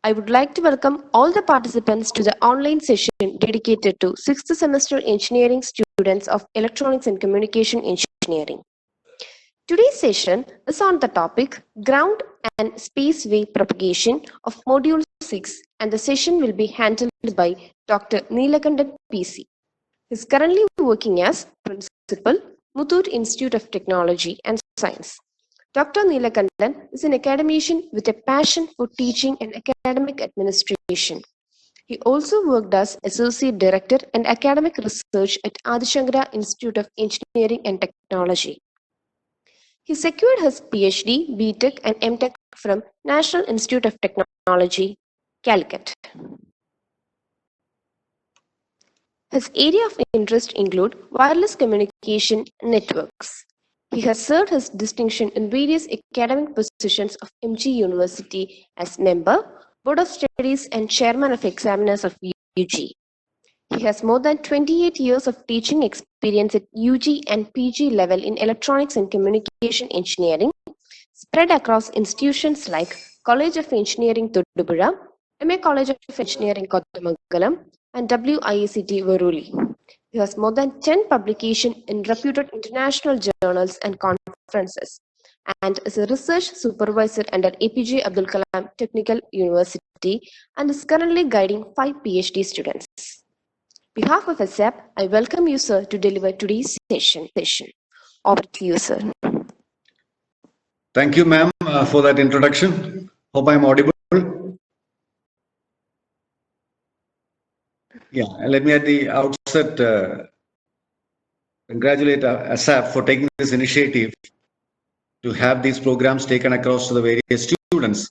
I would like to welcome all the participants to the online session dedicated to 6th semester engineering students of Electronics and Communication Engineering. Today's session is on the topic Ground and Space Wave Propagation of Module 6, and the session will be handled by Dr. Neelakandan PC. He is currently working as Principal, Muthoot Institute of Technology and Science. Dr. Neelakandan is an academician with a passion for teaching and academic administration. He also worked as Associate Director and Academic Research at Adi Shankara Institute of Engineering and Technology. He secured his PhD, BTech and MTech from National Institute of Technology, Calicut. His area of interest include wireless communication networks. He has served his distinction in various academic positions of MG University as member, Board of Studies and Chairman of Examiners of UG. He has more than 28 years of teaching experience at UG and PG level in Electronics and Communication Engineering, spread across institutions like College of Engineering Thodupuzha, MA College of Engineering Kottamangalam, and WIACT Varuli. He has more than 10 publications in reputed international journals and conferences, and is a research supervisor under APJ Abdul Kalam Technical University and is currently guiding 5 PhD students. On behalf of ASAP, I welcome you, sir, to deliver today's session. Over to you, sir. Thank you, ma'am, for that introduction. Hope I'm audible. Yeah, let me at the outset congratulate ASAP for taking this initiative to have these programs taken across to the various students.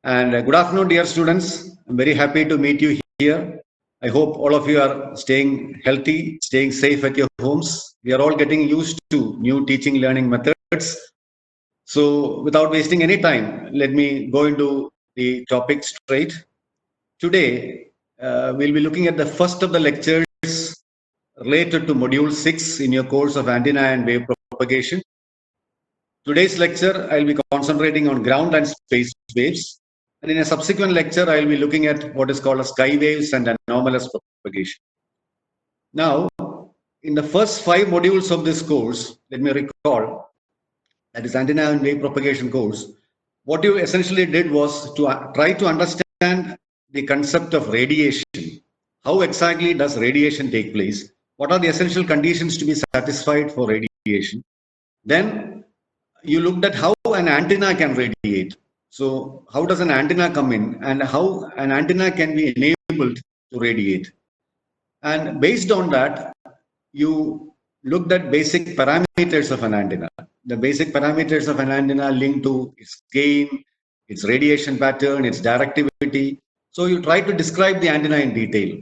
And good afternoon, dear students. I'm very happy to meet you here. I hope all of you are staying healthy, staying safe at your homes. We are all getting used to new teaching learning methods. So without wasting any time, let me go into the topic straight. Today, we'll be looking at the first of the lectures related to Module 6 in your course of Antenna and Wave Propagation. Today's lecture, I'll be concentrating on ground and space waves. And in a subsequent lecture, I'll be looking at what is called as sky waves and anomalous propagation. Now, in the first 5 modules of this course, let me recall, that is Antenna and Wave Propagation course, what you essentially did was to try to understand the concept of radiation. How exactly does radiation take place? What are the essential conditions to be satisfied for radiation? Then you looked at how an antenna can radiate. So how does an antenna come in and how an antenna can be enabled to radiate? And based on that, you looked at basic parameters of an antenna. The basic parameters of an antenna linked to its gain, its radiation pattern, its directivity. So you try to describe the antenna in detail.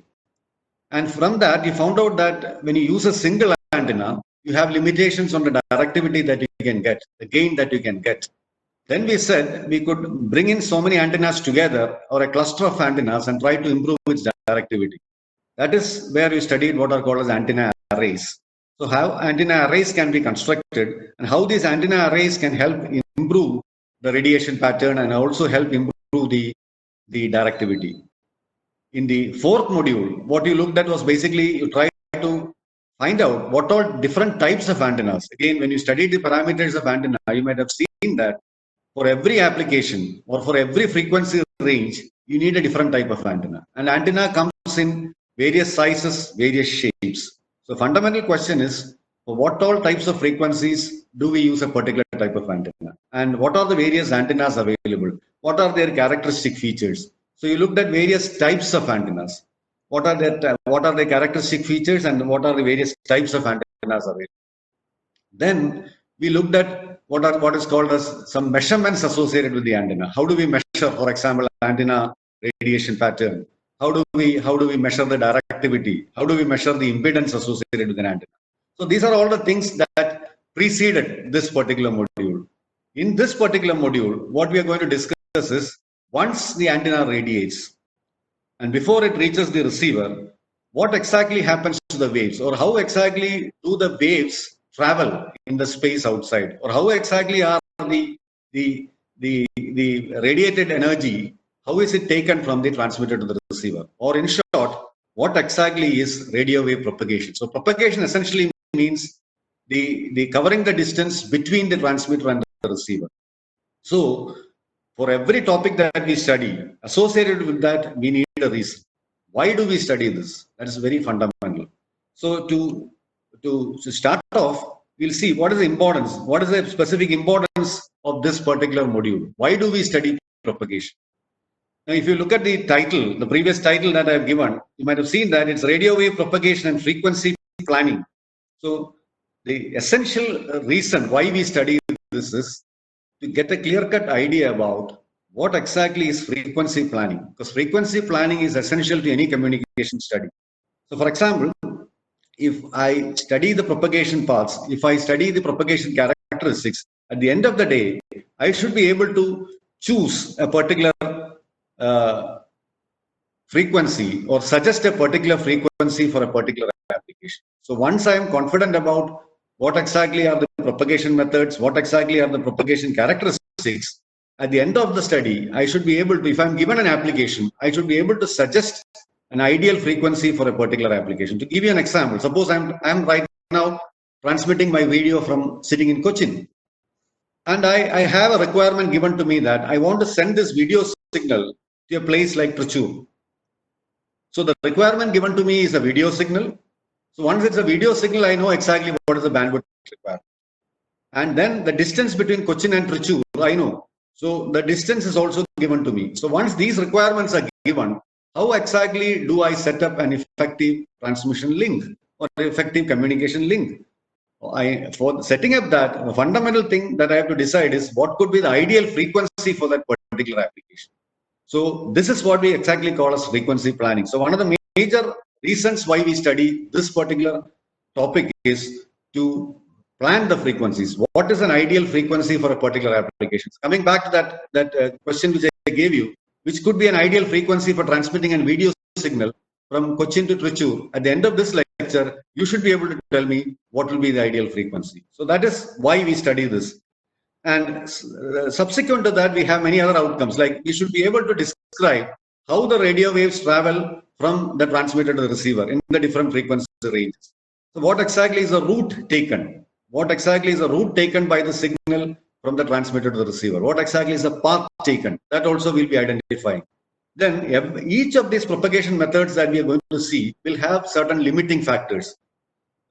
And from that, you found out that when you use a single antenna, you have limitations on the directivity that you can get, the gain that you can get. Then we said we could bring in so many antennas together or a cluster of antennas and try to improve its directivity. That is where we studied what are called as antenna arrays. So how antenna arrays can be constructed and how these antenna arrays can help improve the radiation pattern and also help improve the directivity. In the 4th module, what you looked at was basically you tried to find out what are different types of antennas. Again, when you studied the parameters of antenna, you might have seen that for every application or for every frequency range, you need a different type of antenna. And antenna comes in various sizes, various shapes. So fundamental question is, for what all types of frequencies do we use a particular type of antenna? And what are the various antennas available? What are their characteristic features? So you looked at various types of antennas. What are the characteristic features and what are the various types of antennas available? Then we looked at what is called as some measurements associated with the antenna. How do we measure, for example, antenna radiation pattern? How do we measure the directivity? How do we measure the impedance associated with an antenna? So these are all the things that preceded this particular module. In this particular module, what we are going to discuss is once the antenna radiates and before it reaches the receiver, what exactly happens to the waves, or how exactly do the waves travel in the space outside, or how exactly are the radiated energy, how is it taken from the transmitter to the receiver? Or in short, what exactly is radio wave propagation? So propagation essentially means the covering the distance between the transmitter and the receiver. So for every topic that we study, associated with that, we need a reason. Why do we study this? That is very fundamental. So to start off, we'll see what is the importance, what is the specific importance of this particular module. Why do we study propagation? Now, if you look at the title, the previous title that I have given, you might have seen that it's radio wave propagation and frequency planning. So the essential reason why we study this is to get a clear-cut idea about what exactly is frequency planning, because frequency planning is essential to any communication study. So for example, if I study the propagation paths, if I study the propagation characteristics, at the end of the day, I should be able to choose a particular frequency or suggest a particular frequency for a particular application. So once I am confident about what exactly are the propagation methods, what exactly are the propagation characteristics, at the end of the study, I should be able to, if I'm given an application, I should be able to suggest an ideal frequency for a particular application. To give you an example, suppose I'm right now transmitting my video from sitting in Cochin, and I have a requirement given to me that I want to send this video signal to a place like Trichy. So the requirement given to me is a video signal. So once it's a video signal, I know exactly what is the bandwidth required. And then the distance between Cochin and Trichy, I know. So the distance is also given to me. So once these requirements are given, how exactly do I set up an effective transmission link or effective communication link? For setting up that, the fundamental thing that I have to decide is what could be the ideal frequency for that particular application. So this is what we exactly call as frequency planning. So one of the major reasons why we study this particular topic is to plan the frequencies. What is an ideal frequency for a particular application? Coming back to that question which I gave you, which could be an ideal frequency for transmitting a video signal from Cochin to Trichy. At the end of this lecture, you should be able to tell me what will be the ideal frequency. So that is why we study this. And subsequent to that, we have many other outcomes. Like we should be able to describe how the radio waves travel from the transmitter to the receiver in the different frequency ranges. So what exactly is the route taken? What exactly is the route taken by the signal from the transmitter to the receiver? What exactly is the path taken? That also will be identifying. Then each of these propagation methods that we are going to see will have certain limiting factors.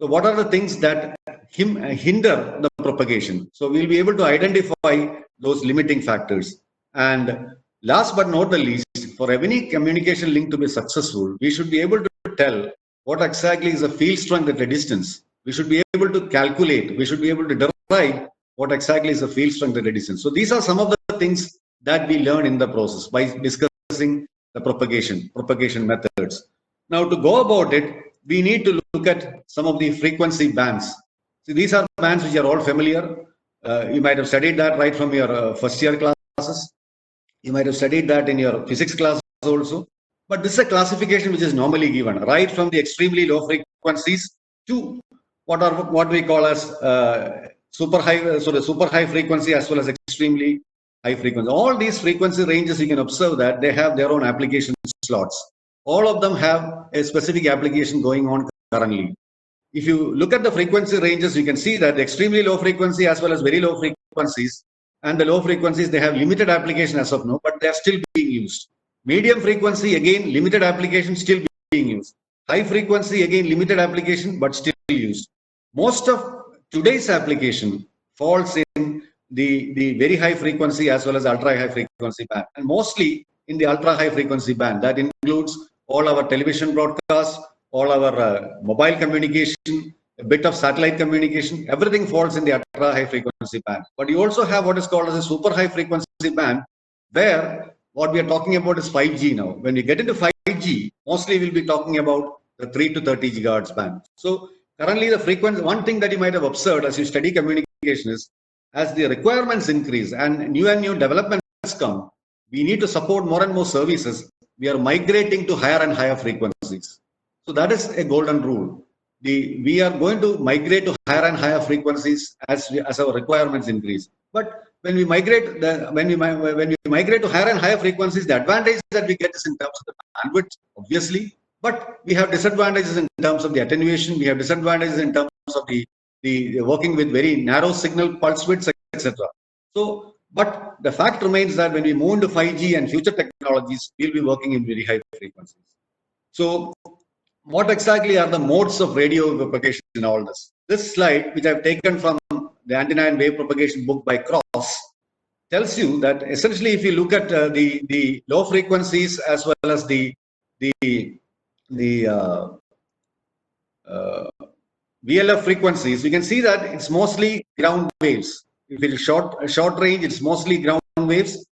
So what are the things that hinder the propagation? So we'll be able to identify those limiting factors. And last but not the least, for any communication link to be successful, we should be able to tell what exactly is the field strength at a distance. We should be able to calculate, we should be able to derive what exactly is the field strength at a distance. So these are some of the things that we learn in the process by discussing the propagation methods. Now to go about it, we need to look at some of the frequency bands. So these are bands which are all familiar. You might have studied that right from your first year classes. You might have studied that in your physics class also. But this is a classification which is normally given, right from the extremely low frequencies to what we call as super high frequency as well as extremely high frequency. All these frequency ranges, you can observe that they have their own application slots. All of them have a specific application going on currently. If you look at the frequency ranges, you can see that the extremely low frequency as well as very low frequencies and the low frequencies, they have limited application as of now, but they are still being used. Medium frequency, again, limited application still being used. High frequency, again, limited application, but still used. Most of today's application falls in the very high frequency as well as ultra high frequency band, and mostly in the ultra high frequency band. That includes all our television broadcasts, all our mobile communication, a bit of satellite communication, everything falls in the ultra high frequency band. But you also have what is called as a super high frequency band, where what we are talking about is 5G now. When we get into 5G, mostly we'll be talking about the 3 to 30 gigahertz band. So currently the frequency, one thing that you might have observed as you study communication is, as the requirements increase and new developments come, we need to support more and more services. We are migrating to higher and higher frequencies. So that is a golden rule. We are going to migrate to higher and higher frequencies as our requirements increase. But when we migrate to higher and higher frequencies, the advantage that we get is in terms of the bandwidth, obviously, but we have disadvantages in terms of the attenuation. We have disadvantages in terms of the working with very narrow signal pulse widths, etc. So, but the fact remains that when we move into 5G and future technologies, we'll be working in very high frequencies. So, what exactly are the modes of radio propagation in all this? This slide, which I've taken from the Antenna and Wave Propagation book by Cross, tells you that essentially, if you look at the low frequencies as well as the VLF frequencies, you can see that it's mostly ground waves. If it's short range, it's mostly ground waves,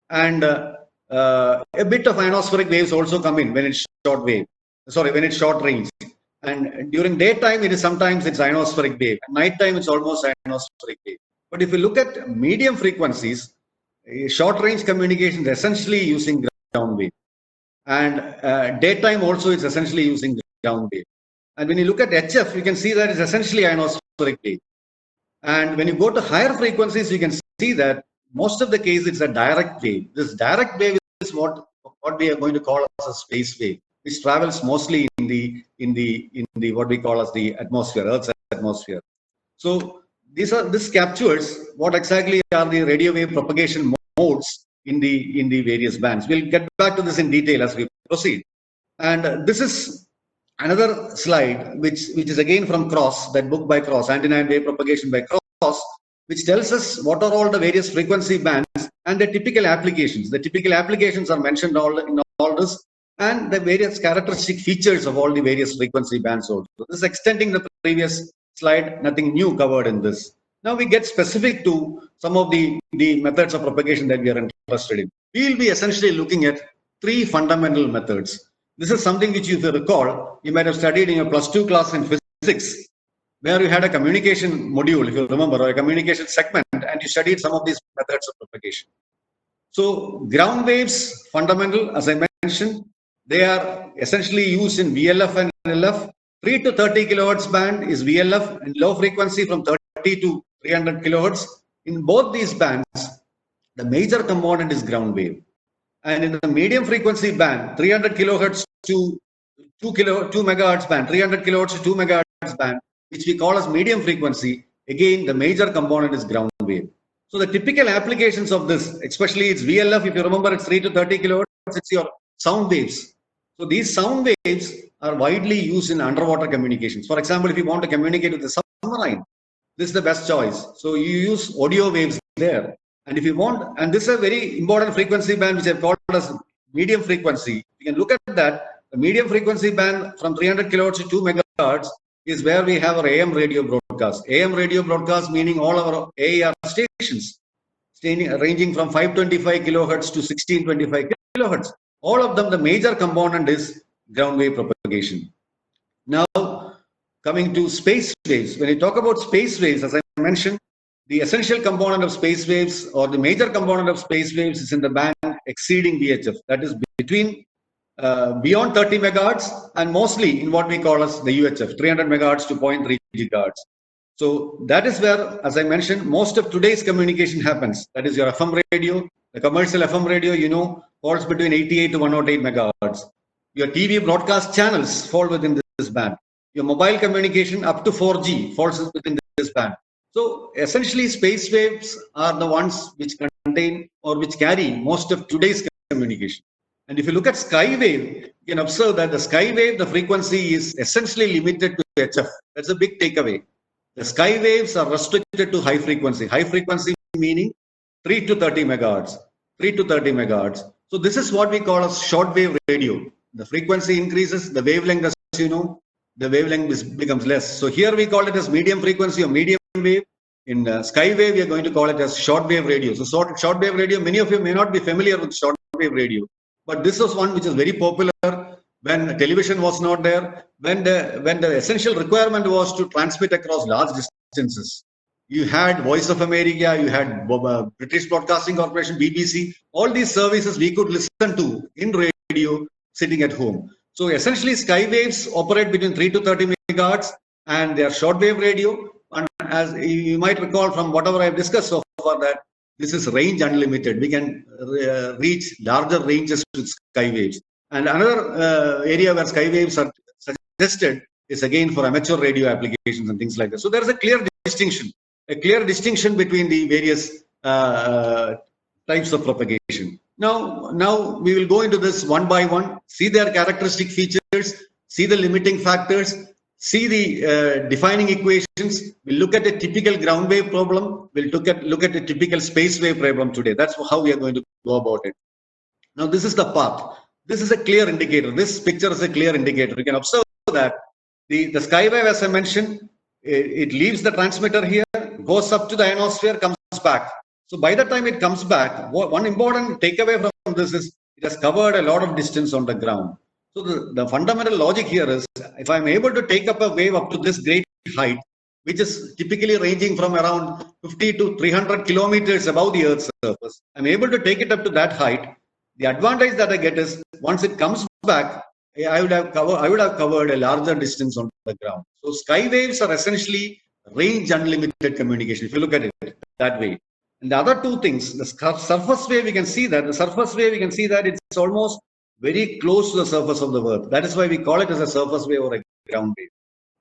and a bit of ionospheric waves also come in when it's short wave. Sorry, when it's short range. And during daytime, sometimes it's ionospheric wave. At nighttime, it's almost ionospheric wave. But if you look at medium frequencies, short range communication is essentially using ground wave, and daytime also is essentially using ground wave. And when you look at HF, you can see that it's essentially ionospheric wave. And when you go to higher frequencies, you can see that most of the case it's a direct wave. This direct wave is what we are going to call as a space wave, which travels mostly in the what we call as the atmosphere, Earth's atmosphere. So this captures what exactly are the radio wave propagation modes in the various bands. We'll get back to this in detail as we proceed. And this is another slide, which is again from Cross, that book by Cross, Antenna and Wave Propagation by Cross, which tells us what are all the various frequency bands and the typical applications. The typical applications are mentioned in all this, and the various characteristic features of all the various frequency bands also. This is extending the previous slide, nothing new covered in this. Now we get specific to some of the methods of propagation that we are interested in. We will be essentially looking at three fundamental methods. This is something which, if you recall, you might have studied in your +2 class in physics, where you had a communication module, if you remember, or a communication segment, and you studied some of these methods of propagation. So ground waves, fundamental, as I mentioned, they are essentially used in VLF and LF. 3 to 30 kilohertz band is VLF, and low frequency from 30 to 300 kilohertz. In both these bands, the major component is ground wave. And in the medium frequency band, 300 kilohertz to 2 megahertz band, 300 kilohertz to 2 megahertz band, which we call as medium frequency, again, the major component is ground wave. So the typical applications of this, especially it's VLF, if you remember, it's 3 to 30 kilohertz, it's your sound waves. So these sound waves are widely used in underwater communications. For example, if you want to communicate with the submarine, this is the best choice. So you use audio waves there. And if you want, and this is a very important frequency band, which I've called as medium frequency. You can look at that. The medium frequency band from 300 kilohertz to 2 megahertz is where we have our AM radio broadcast. AM radio broadcast meaning all our AER stations, ranging from 525 kilohertz to 1625 kilohertz. All of them, the major component is ground wave propagation. Now, coming to space waves. When you talk about space waves, as I mentioned, the essential component of space waves, or the major component of space waves, is in the band exceeding VHF. That is between beyond 30 megahertz and mostly in what we call as the UHF, 300 megahertz to 0.3 gigahertz. So that is where, as I mentioned, most of today's communication happens. That is your FM radio. The commercial FM radio, you know, falls between 88 to 108 megahertz. Your TV broadcast channels fall within this band. Your mobile communication up to 4G falls within this band. So essentially, space waves are the ones which contain or which carry most of today's communication. And if you look at skywave, you can observe that the skywave, the frequency is essentially limited to HF. That's a big takeaway. The sky waves are restricted to high frequency. High frequency meaning 3 to 30 megahertz. 3 to 30 megahertz. So this is what we call as short wave radio. The frequency increases, the wavelength, as you know, the wavelength becomes less. So here we call it as medium frequency or medium wave. In skywave, we are going to call it as short wave radio. So short wave radio, many of you may not be familiar with short wave radio, but this was one which is very popular when television was not there, when the essential requirement was to transmit across large distances. You had Voice of America, you had British Broadcasting Corporation, BBC, all these services we could listen to in radio sitting at home. So essentially, skywaves operate between 3 to 30 megahertz, and they are shortwave radio. And as you might recall from whatever I've discussed so far, that this is range unlimited. We can reach larger ranges with sky waves. And another area where sky waves are suggested is again for amateur radio applications and things like that. So there is a clear distinction between the various types of propagation. Now we will go into this one by one, see their characteristic features, see the limiting factors, see the defining equations. We'll look at a typical ground wave problem. We'll look at a typical space wave problem today. That's how we are going to go about it. Now, this is the path. This is a clear indicator. This picture is a clear indicator. You can observe that the sky wave, as I mentioned, it leaves the transmitter here, goes up to the ionosphere, comes back. So by the time it comes back, one important takeaway from this is it has covered a lot of distance on the ground. So the fundamental logic here is, if I'm able to take up a wave up to this great height, which is typically ranging from around 50 to 300 kilometers above the Earth's surface, I'm able to take it up to that height. The advantage that I get is, once it comes back, I would have covered a larger distance on the ground. So sky waves are essentially range unlimited communication, if you look at it that way. And the other two things, the surface wave, we can see that it's almost very close to the surface of the Earth. That is why we call it as a surface wave or a ground wave.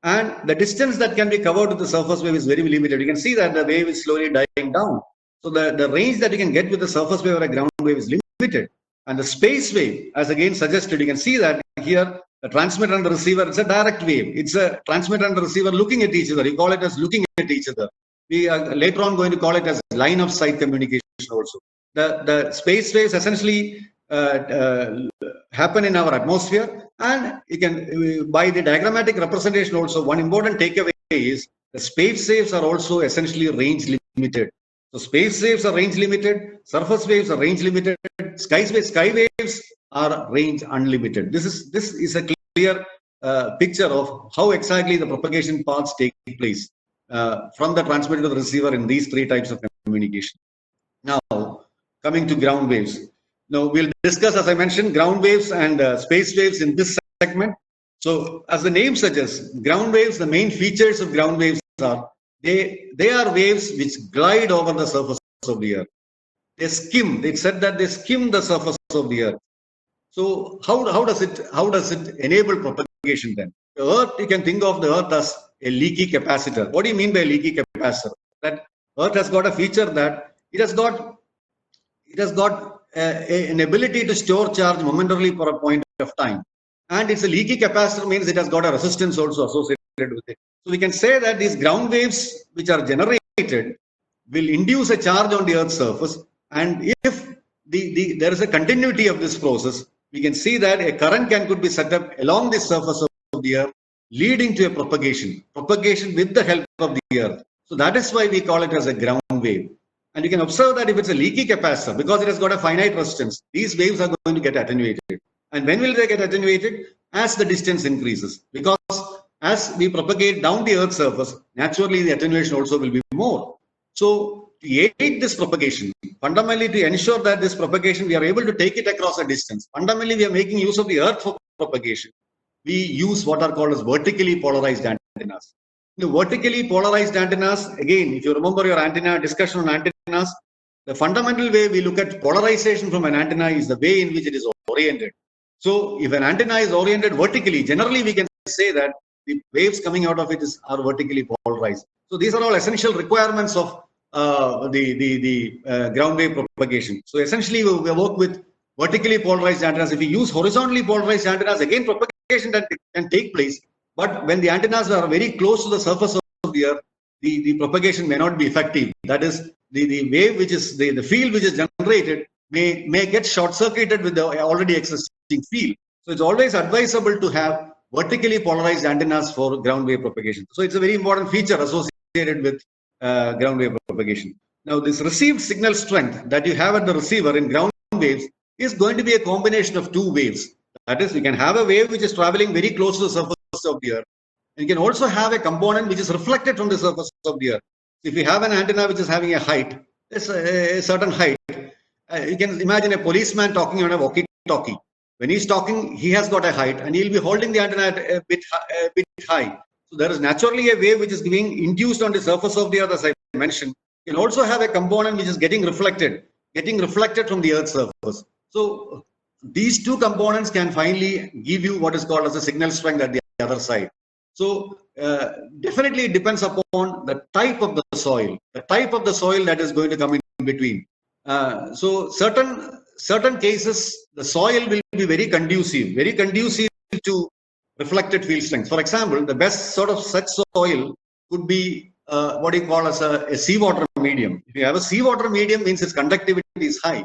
And the distance that can be covered with the surface wave is very limited. You can see that the wave is slowly dying down. So the range that you can get with the surface wave or a ground wave is limited. And the space wave, as again suggested, you can see that here, the transmitter and the receiver, it's a direct wave. It's a transmitter and the receiver looking at each other. You call it as looking at each other. We are later on going to call it as line of sight communication also. The space waves essentially happen in our atmosphere, and you can, by the diagrammatic representation also, one important takeaway is the space waves are also essentially range limited. So space waves are range limited, surface waves are range limited, sky waves are range unlimited. This is a clear picture of how exactly the propagation paths take place from the transmitter to the receiver in these three types of communication. Now, coming to ground waves. Now, we'll discuss, as I mentioned, ground waves and space waves in this segment. So, as the name suggests, ground waves, the main features of ground waves are, they are waves which glide over the surface of the Earth. They skim. It said that they skim the surface of the Earth. So, how does it enable propagation then? The Earth, you can think of the Earth as a leaky capacitor. What do you mean by leaky capacitor? That Earth has got a feature that it has got an ability to store charge momentarily for a point of time. And it's a leaky capacitor means it has got a resistance also associated with it. So we can say that these ground waves which are generated will induce a charge on the Earth's surface. And if there is a continuity of this process, we can see that a current could be set up along the surface of the Earth, leading to a propagation with the help of the Earth. So that is why we call it as a ground wave. And you can observe that if it's a leaky capacitor, because it has got a finite resistance, these waves are going to get attenuated. And when will they get attenuated? As the distance increases. Because as we propagate down the Earth's surface, naturally the attenuation also will be more. So to aid this propagation, fundamentally to ensure that this propagation, we are able to take it across a distance. Fundamentally, we are making use of the Earth for propagation. We use what are called as vertically polarized antennas. The vertically polarized antennas, again, if you remember your antenna discussion on antennas, the fundamental way we look at polarization from an antenna is the way in which it is oriented. So if an antenna is oriented vertically, generally we can say that the waves coming out of it are vertically polarized. So these are all essential requirements of the ground wave propagation. So essentially we work with vertically polarized antennas. If we use horizontally polarized antennas, again propagation can take place. But when the antennas are very close to the surface of the Earth, the propagation may not be effective. That is, the wave which is the field which is generated may get short-circuited with the already existing field. So it's always advisable to have vertically polarized antennas for ground wave propagation. So it's a very important feature associated with ground wave propagation. Now, this received signal strength that you have at the receiver in ground waves is going to be a combination of two waves. That is, you can have a wave which is traveling very close to the surface of the Earth. And you can also have a component which is reflected from the surface of the Earth. So if you have an antenna which is having a height, a certain height, you can imagine a policeman talking on a walkie-talkie. When he's talking, he has got a height and he'll be holding the antenna a bit high. So there is naturally a wave which is being induced on the surface of the Earth, as I mentioned. You can also have a component which is getting reflected from the Earth's surface. So these two components can finally give you what is called as a signal strength at the other side. So definitely it depends upon the type of the soil that is going to come in between. So certain cases, the soil will be very conducive to reflected field strength. For example, the best sort of such soil could be what you call as a seawater medium. If you have a seawater medium, means its conductivity is high.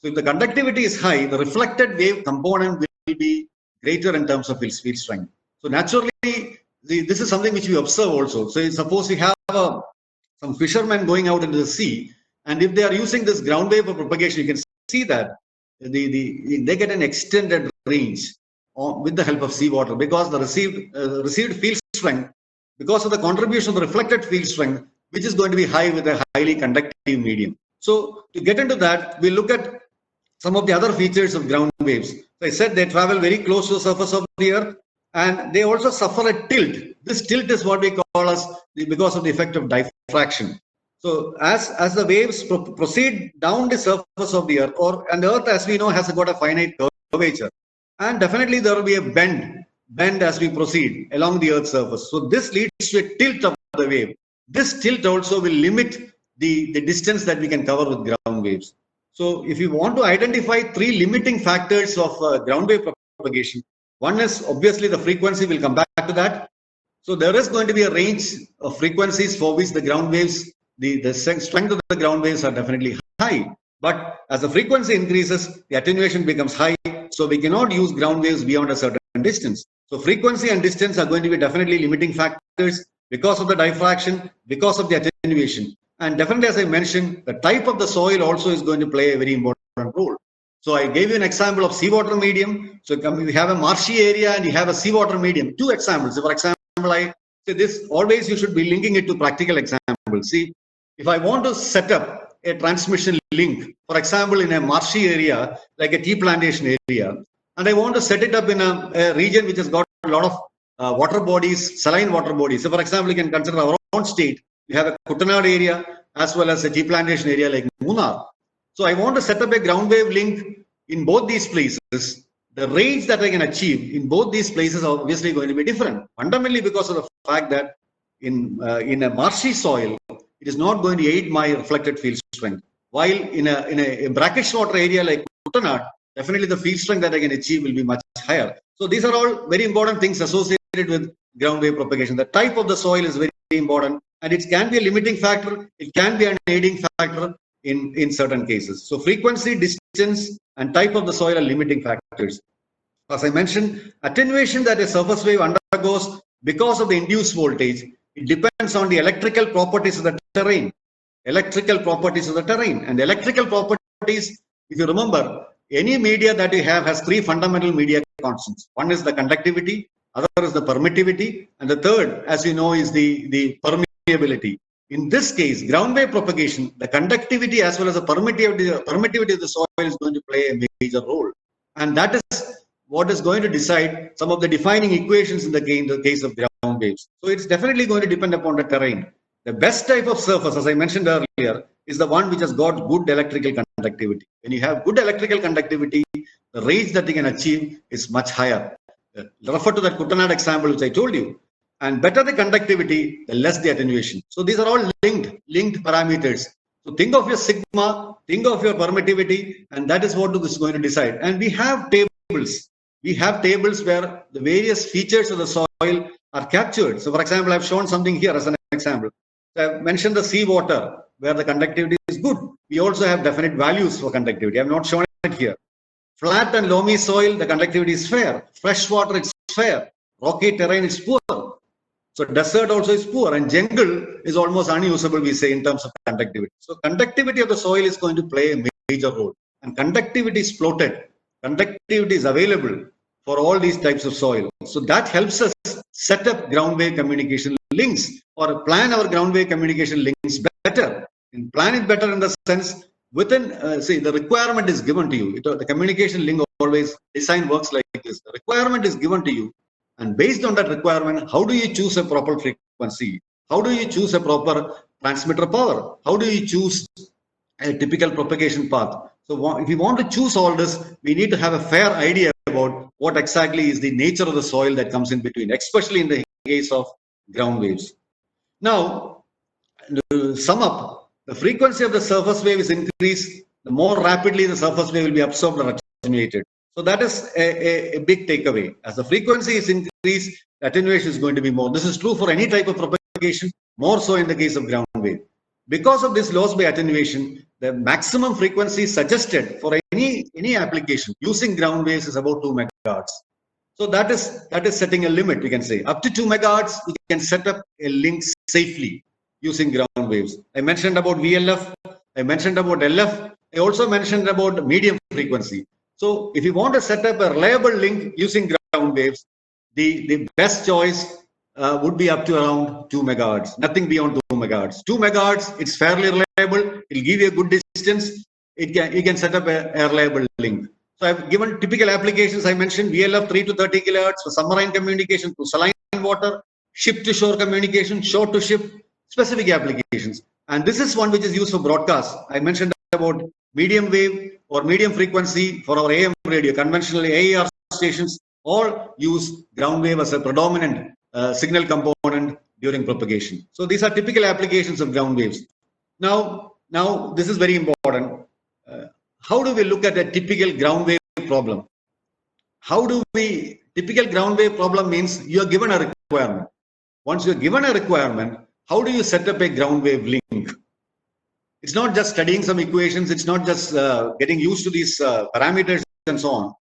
So if the conductivity is high, the reflected wave component will be greater in terms of field strength. So naturally, this is something which we observe also. So suppose we have some fishermen going out into the sea, and if they are using this ground wave for propagation, you can see that they get an extended range with the help of seawater, because the received field strength, because of the contribution of the reflected field strength, which is going to be high with a highly conductive medium. So to get into that, we look at some of the other features of ground waves. So I said they travel very close to the surface of the Earth, and they also suffer a tilt. This tilt is what we call as because of the effect of diffraction. So as the waves proceed down the surface of the Earth, and the Earth, as we know, has got a finite curvature, and definitely there will be a bend as we proceed along the Earth's surface. So this leads to a tilt of the wave. This tilt also will limit the distance that we can cover with ground waves. So if you want to identify three limiting factors of ground wave propagation, one is obviously the frequency. We'll come back to that. So there is going to be a range of frequencies for which the ground waves, the strength of the ground waves are definitely high. But as the frequency increases, the attenuation becomes high. So we cannot use ground waves beyond a certain distance. So frequency and distance are going to be definitely limiting factors because of the diffraction, because of the attenuation. And definitely, as I mentioned, the type of the soil also is going to play a very important role. So I gave you an example of seawater medium. So we have a marshy area and you have a seawater medium. Two examples. For example, I say this, always you should be linking it to practical examples. See, if I want to set up a transmission link, for example, in a marshy area, like a tea plantation area, and I want to set it up in a region which has got a lot of water bodies, saline water bodies. So for example, you can consider our own state. We have a Kuttanad area as well as a tea plantation area like Munnar. So I want to set up a ground wave link in both these places. The range that I can achieve in both these places are obviously going to be different, fundamentally because of the fact that in a marshy soil, it is not going to aid my reflected field strength. While in a brackish water area like Kuttanad, definitely the field strength that I can achieve will be much higher. So these are all very important things associated with ground wave propagation. The type of the soil is very important, and it can be a limiting factor. It can be an aiding factor in certain cases. So frequency, distance, and type of the soil are limiting factors. As I mentioned, attenuation that a surface wave undergoes because of the induced voltage, it depends on the electrical properties of the terrain. And the electrical properties, if you remember, any media that you have has three fundamental media constants. One is the conductivity, other is the permittivity, and the third, as you know, is the permeability. In this case, ground wave propagation, the conductivity as well as the permittivity of the soil is going to play a major role. And that is what is going to decide some of the defining equations in the case of ground waves. So it's definitely going to depend upon the terrain. The best type of surface, as I mentioned earlier, is the one which has got good electrical conductivity. When you have good electrical conductivity, the range that you can achieve is much higher. Refer to that Kuttanad example which I told you. And better the conductivity, the less the attenuation. So these are all linked parameters. So think of your sigma, think of your permittivity, and that is what this is going to decide. And we have tables. We have tables where the various features of the soil are captured. So for example, I've shown something here as an example. So I've mentioned the seawater where the conductivity is good. We also have definite values for conductivity. I've not shown it here. Flat and loamy soil, the conductivity is fair. Fresh water, it's fair. Rocky terrain is poor. So desert also is poor, and jungle is almost unusable, we say, in terms of conductivity. So conductivity of the soil is going to play a major role. And conductivity is plotted. Conductivity is available for all these types of soil. So that helps us set up ground wave communication links or plan our ground wave communication links better. And plan it better in the sense within, say, the requirement is given to you. The communication link always design works like this. The requirement is given to you. And based on that requirement, how do you choose a proper frequency? How do you choose a proper transmitter power. How do you choose a typical propagation path? So if we want to choose all this, we need to have a fair idea about what exactly is the nature of the soil that comes in between, especially in the case of ground waves. Now, to sum up, the frequency of the surface wave is increased, the more rapidly the surface wave will be absorbed or attenuated. So that is a big takeaway. As the frequency is increased, the attenuation is going to be more. This is true for any type of propagation, more so in the case of ground wave. Because of this loss by attenuation, the maximum frequency suggested for any application using ground waves is about 2 megahertz. So that is setting a limit, we can say. Up to 2 megahertz, we can set up a link safely using ground waves. I mentioned about VLF, I mentioned about LF, I also mentioned about medium frequency. So if you want to set up a reliable link using ground waves, the best choice would be up to around 2 megahertz, nothing beyond 2 megahertz. 2 megahertz, it's fairly reliable, it'll give you a good distance, you can set up a reliable link. So I've given typical applications. I mentioned VLF 3 to 30 kilohertz for submarine communication to saline water, ship to shore communication, shore to ship, specific applications. And this is one which is used for broadcast. I mentioned about medium wave or medium frequency for our AM radio, conventional AER stations all use ground wave as a predominant signal component during propagation. So these are typical applications of ground waves. Now this is very important. How do we look at a typical ground wave problem? Typical ground wave problem means you are given a requirement. Once you're given a requirement, how do you set up a ground wave link? It's not just studying some equations. It's not just getting used to these parameters and so on.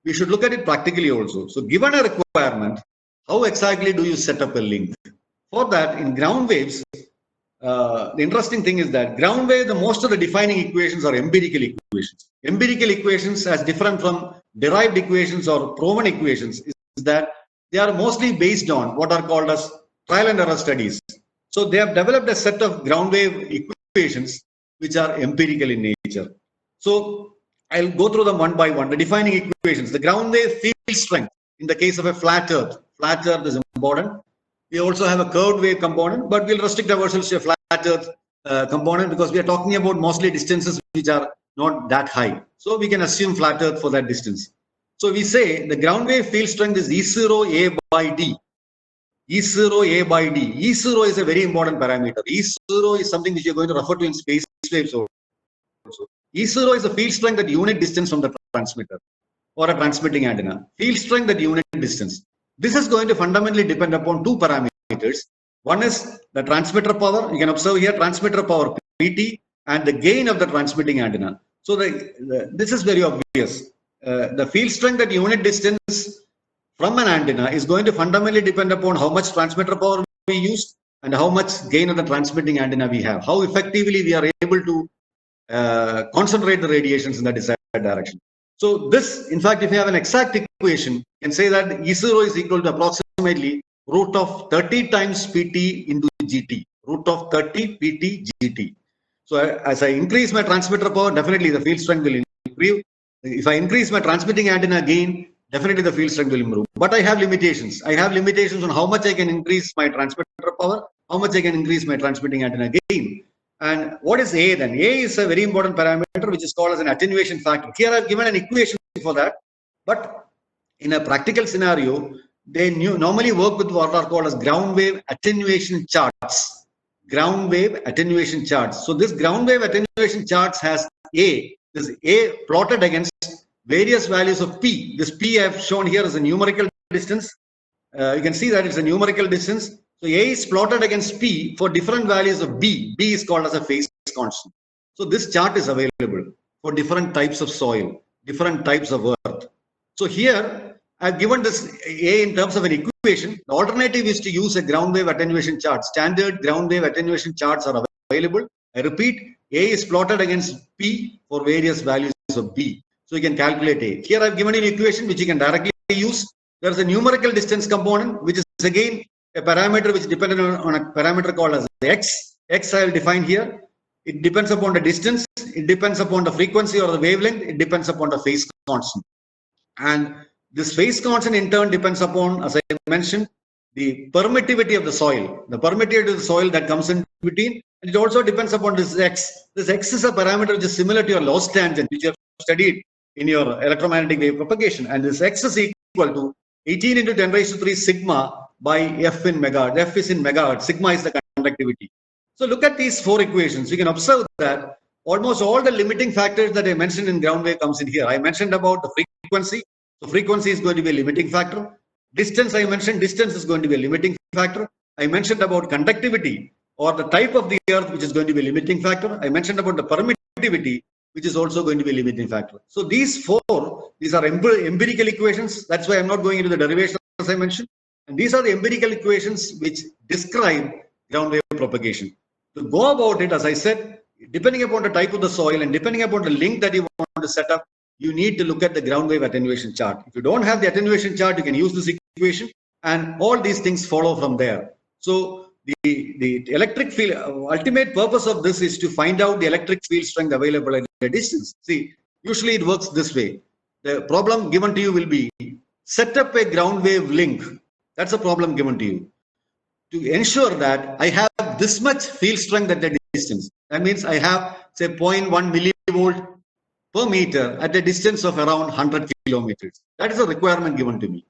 We should look at it practically also. So given a requirement, how exactly do you set up a link? For that, in ground waves, the interesting thing is that ground wave, most of the defining equations are empirical equations. Empirical equations, as different from derived equations or proven equations, is that they are mostly based on what are called as trial and error studies. So they have developed a set of ground wave equations which are empirical in nature. So I'll go through them one by one. The defining equations, the ground wave field strength in the case of a flat earth is important. We also have a curved wave component, but we'll restrict ourselves to a flat earth component because we are talking about mostly distances which are not that high. So we can assume flat earth for that distance. So we say the ground wave field strength is E0 A by D. E0 A by D. E0 is a very important parameter. E0 is something which you're going to refer to in space waves also. E0 is the field strength at unit distance from the transmitter or a transmitting antenna. Field strength at unit distance. This is going to fundamentally depend upon two parameters. One is the transmitter power. You can observe here transmitter power PT and the gain of the transmitting antenna. So this is very obvious. The field strength at unit distance from an antenna is going to fundamentally depend upon how much transmitter power we use and how much gain of the transmitting antenna we have. How effectively we are able to concentrate the radiations in the desired direction. So this, in fact, if you have an exact equation, you can say that E0 is equal to approximately root of 30 times PT into GT. Root of 30 PT GT. So as I increase my transmitter power, definitely the field strength will improve. If I increase my transmitting antenna gain, definitely the field strength will improve. But I have limitations. I have limitations on how much I can increase my transmitter power, how much I can increase my transmitting antenna gain. And what is A then? A is a very important parameter which is called as an attenuation factor. Here I've given an equation for that. But in a practical scenario, they normally work with what are called as ground wave attenuation charts. Ground wave attenuation charts. So this ground wave attenuation charts has A. This A plotted against various values of P. This P I have shown here is a numerical distance. You can see that it's a numerical distance. So A is plotted against P for different values of B. B is called as a phase constant. So this chart is available for different types of soil, different types of earth. So here I've given this A in terms of an equation. The alternative is to use a ground wave attenuation chart. Standard ground wave attenuation charts are available. I repeat, A is plotted against P for various values of B. So you can calculate A. Here I've given an equation which you can directly use. There's a numerical distance component, which is again a parameter which depends on a parameter called as X. X I will define here. It depends upon the distance. It depends upon the frequency or the wavelength. It depends upon the phase constant. And this phase constant in turn depends upon, as I mentioned, the permittivity of the soil, that comes in between. And it also depends upon this X. This X is a parameter which is similar to your loss tangent, which you have studied in your electromagnetic wave propagation. And this X is equal to 18 into 10 raised to 3 sigma by F in megahertz. F is in megahertz. Sigma is the conductivity. So look at these four equations. You can observe that almost all the limiting factors that I mentioned in ground wave comes in here. I mentioned about the frequency. So frequency is going to be a limiting factor. Distance, I mentioned distance is going to be a limiting factor. I mentioned about conductivity or the type of the earth, which is going to be a limiting factor. I mentioned about the permittivity, which is also going to be a limiting factor. So these are empirical equations. That's why I'm not going into the derivation as I mentioned. And these are the empirical equations which describe ground wave propagation. To go about it, as I said, depending upon the type of the soil and depending upon the link that you want to set up, you need to look at the ground wave attenuation chart. If you don't have the attenuation chart, you can use this equation and all these things follow from there. So the electric field, ultimate purpose of this is to find out the electric field strength available at a distance. See, usually it works this way. The problem given to you will be set up a ground wave link. That's a problem given to you. To ensure that I have this much field strength at a distance. That means I have, say, 0.1 millivolt per meter at a distance of around 100 kilometers. That is a requirement given to me.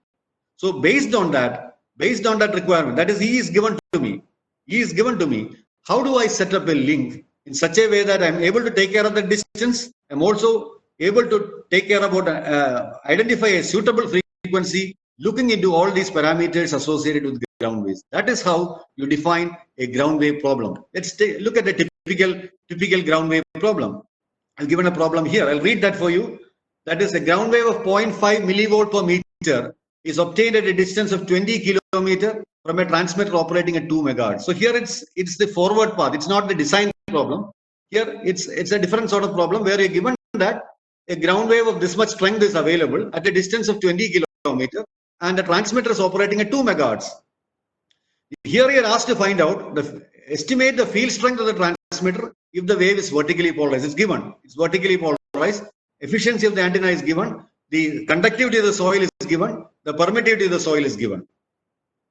So based on that requirement, that is E is given to me. E is given to me. How do I set up a link in such a way that I'm able to take care of the distance? I'm also able to take care about identify a suitable frequency, looking into all these parameters associated with ground waves. That is how you define a ground wave problem. Let's look at the typical ground wave problem. I'll given a problem here. I'll read that for you. That is a ground wave of 0.5 millivolt per meter is obtained at a distance of 20 kilometer from a transmitter operating at 2 megahertz. So here it's the forward path. It's not the design problem. Here it's a different sort of problem where you're given that a ground wave of this much strength is available at a distance of 20 kilometer and the transmitter is operating at 2 megahertz. Here you're asked to find out estimate the field strength of the transmitter if the wave is vertically polarized. It's given. It's vertically polarized. Efficiency of the antenna is given. The conductivity of the soil is given. The permittivity of the soil is given.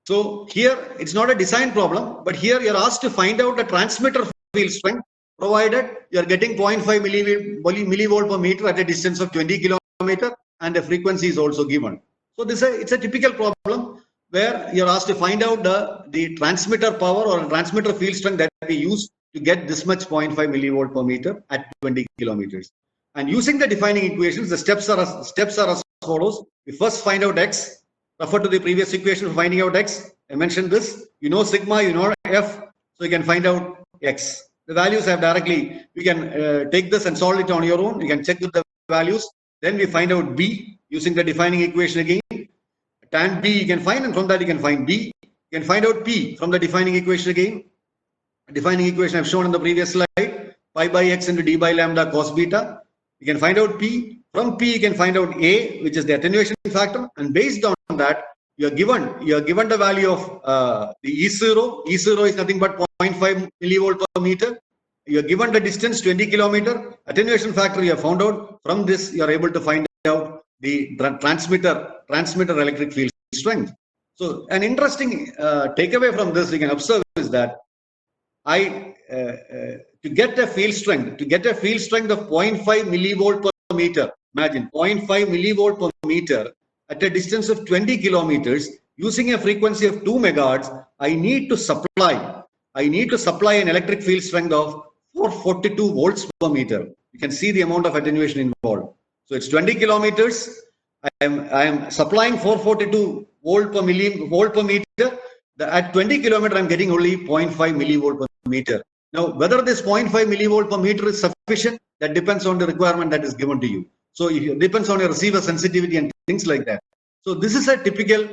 So here it's not a design problem, but here you're asked to find out the transmitter field strength provided you're getting 0.5 millivolt per meter at a distance of 20 kilometer and the frequency is also given. So it's a typical problem where you're asked to find out the transmitter power or transmitter field strength that we use to get this much 0.5 millivolt per meter at 20 kilometers. And using the defining equations, the steps are as follows. We first find out X, refer to the previous equation for finding out X. I mentioned this. You know sigma, you know F, so you can find out X. The values have directly, you can take this and solve it on your own. You can check with the values. Then we find out B using the defining equation again. Tan B you can find, and from that you can find B. You can find out P from the defining equation again. Defining equation I've shown in the previous slide. Pi by X into D by lambda cos beta. You can find out P. From P you can find out A, which is the attenuation factor, and based on that you are given the value of the E0. E0 is nothing but 0.5 millivolt per meter. You are given the distance 20 kilometer. Attenuation factor you have found out. From this you are able to find out the transmitter electric field strength. So an interesting takeaway from this we can observe is that to get a field strength of 0.5 millivolt per meter, imagine 0.5 millivolt per meter at a distance of 20 kilometers using a frequency of 2 megahertz, I need to supply an electric field strength of 442 volts per meter. You can see the amount of attenuation involved. So it's 20 kilometers. I am supplying 442 volt per meter. At 20 kilometer, I'm getting only 0.5 millivolt per meter. Now, whether this 0.5 millivolt per meter is sufficient, that depends on the requirement that is given to you. So it depends on your receiver sensitivity and things like that. So this is a typical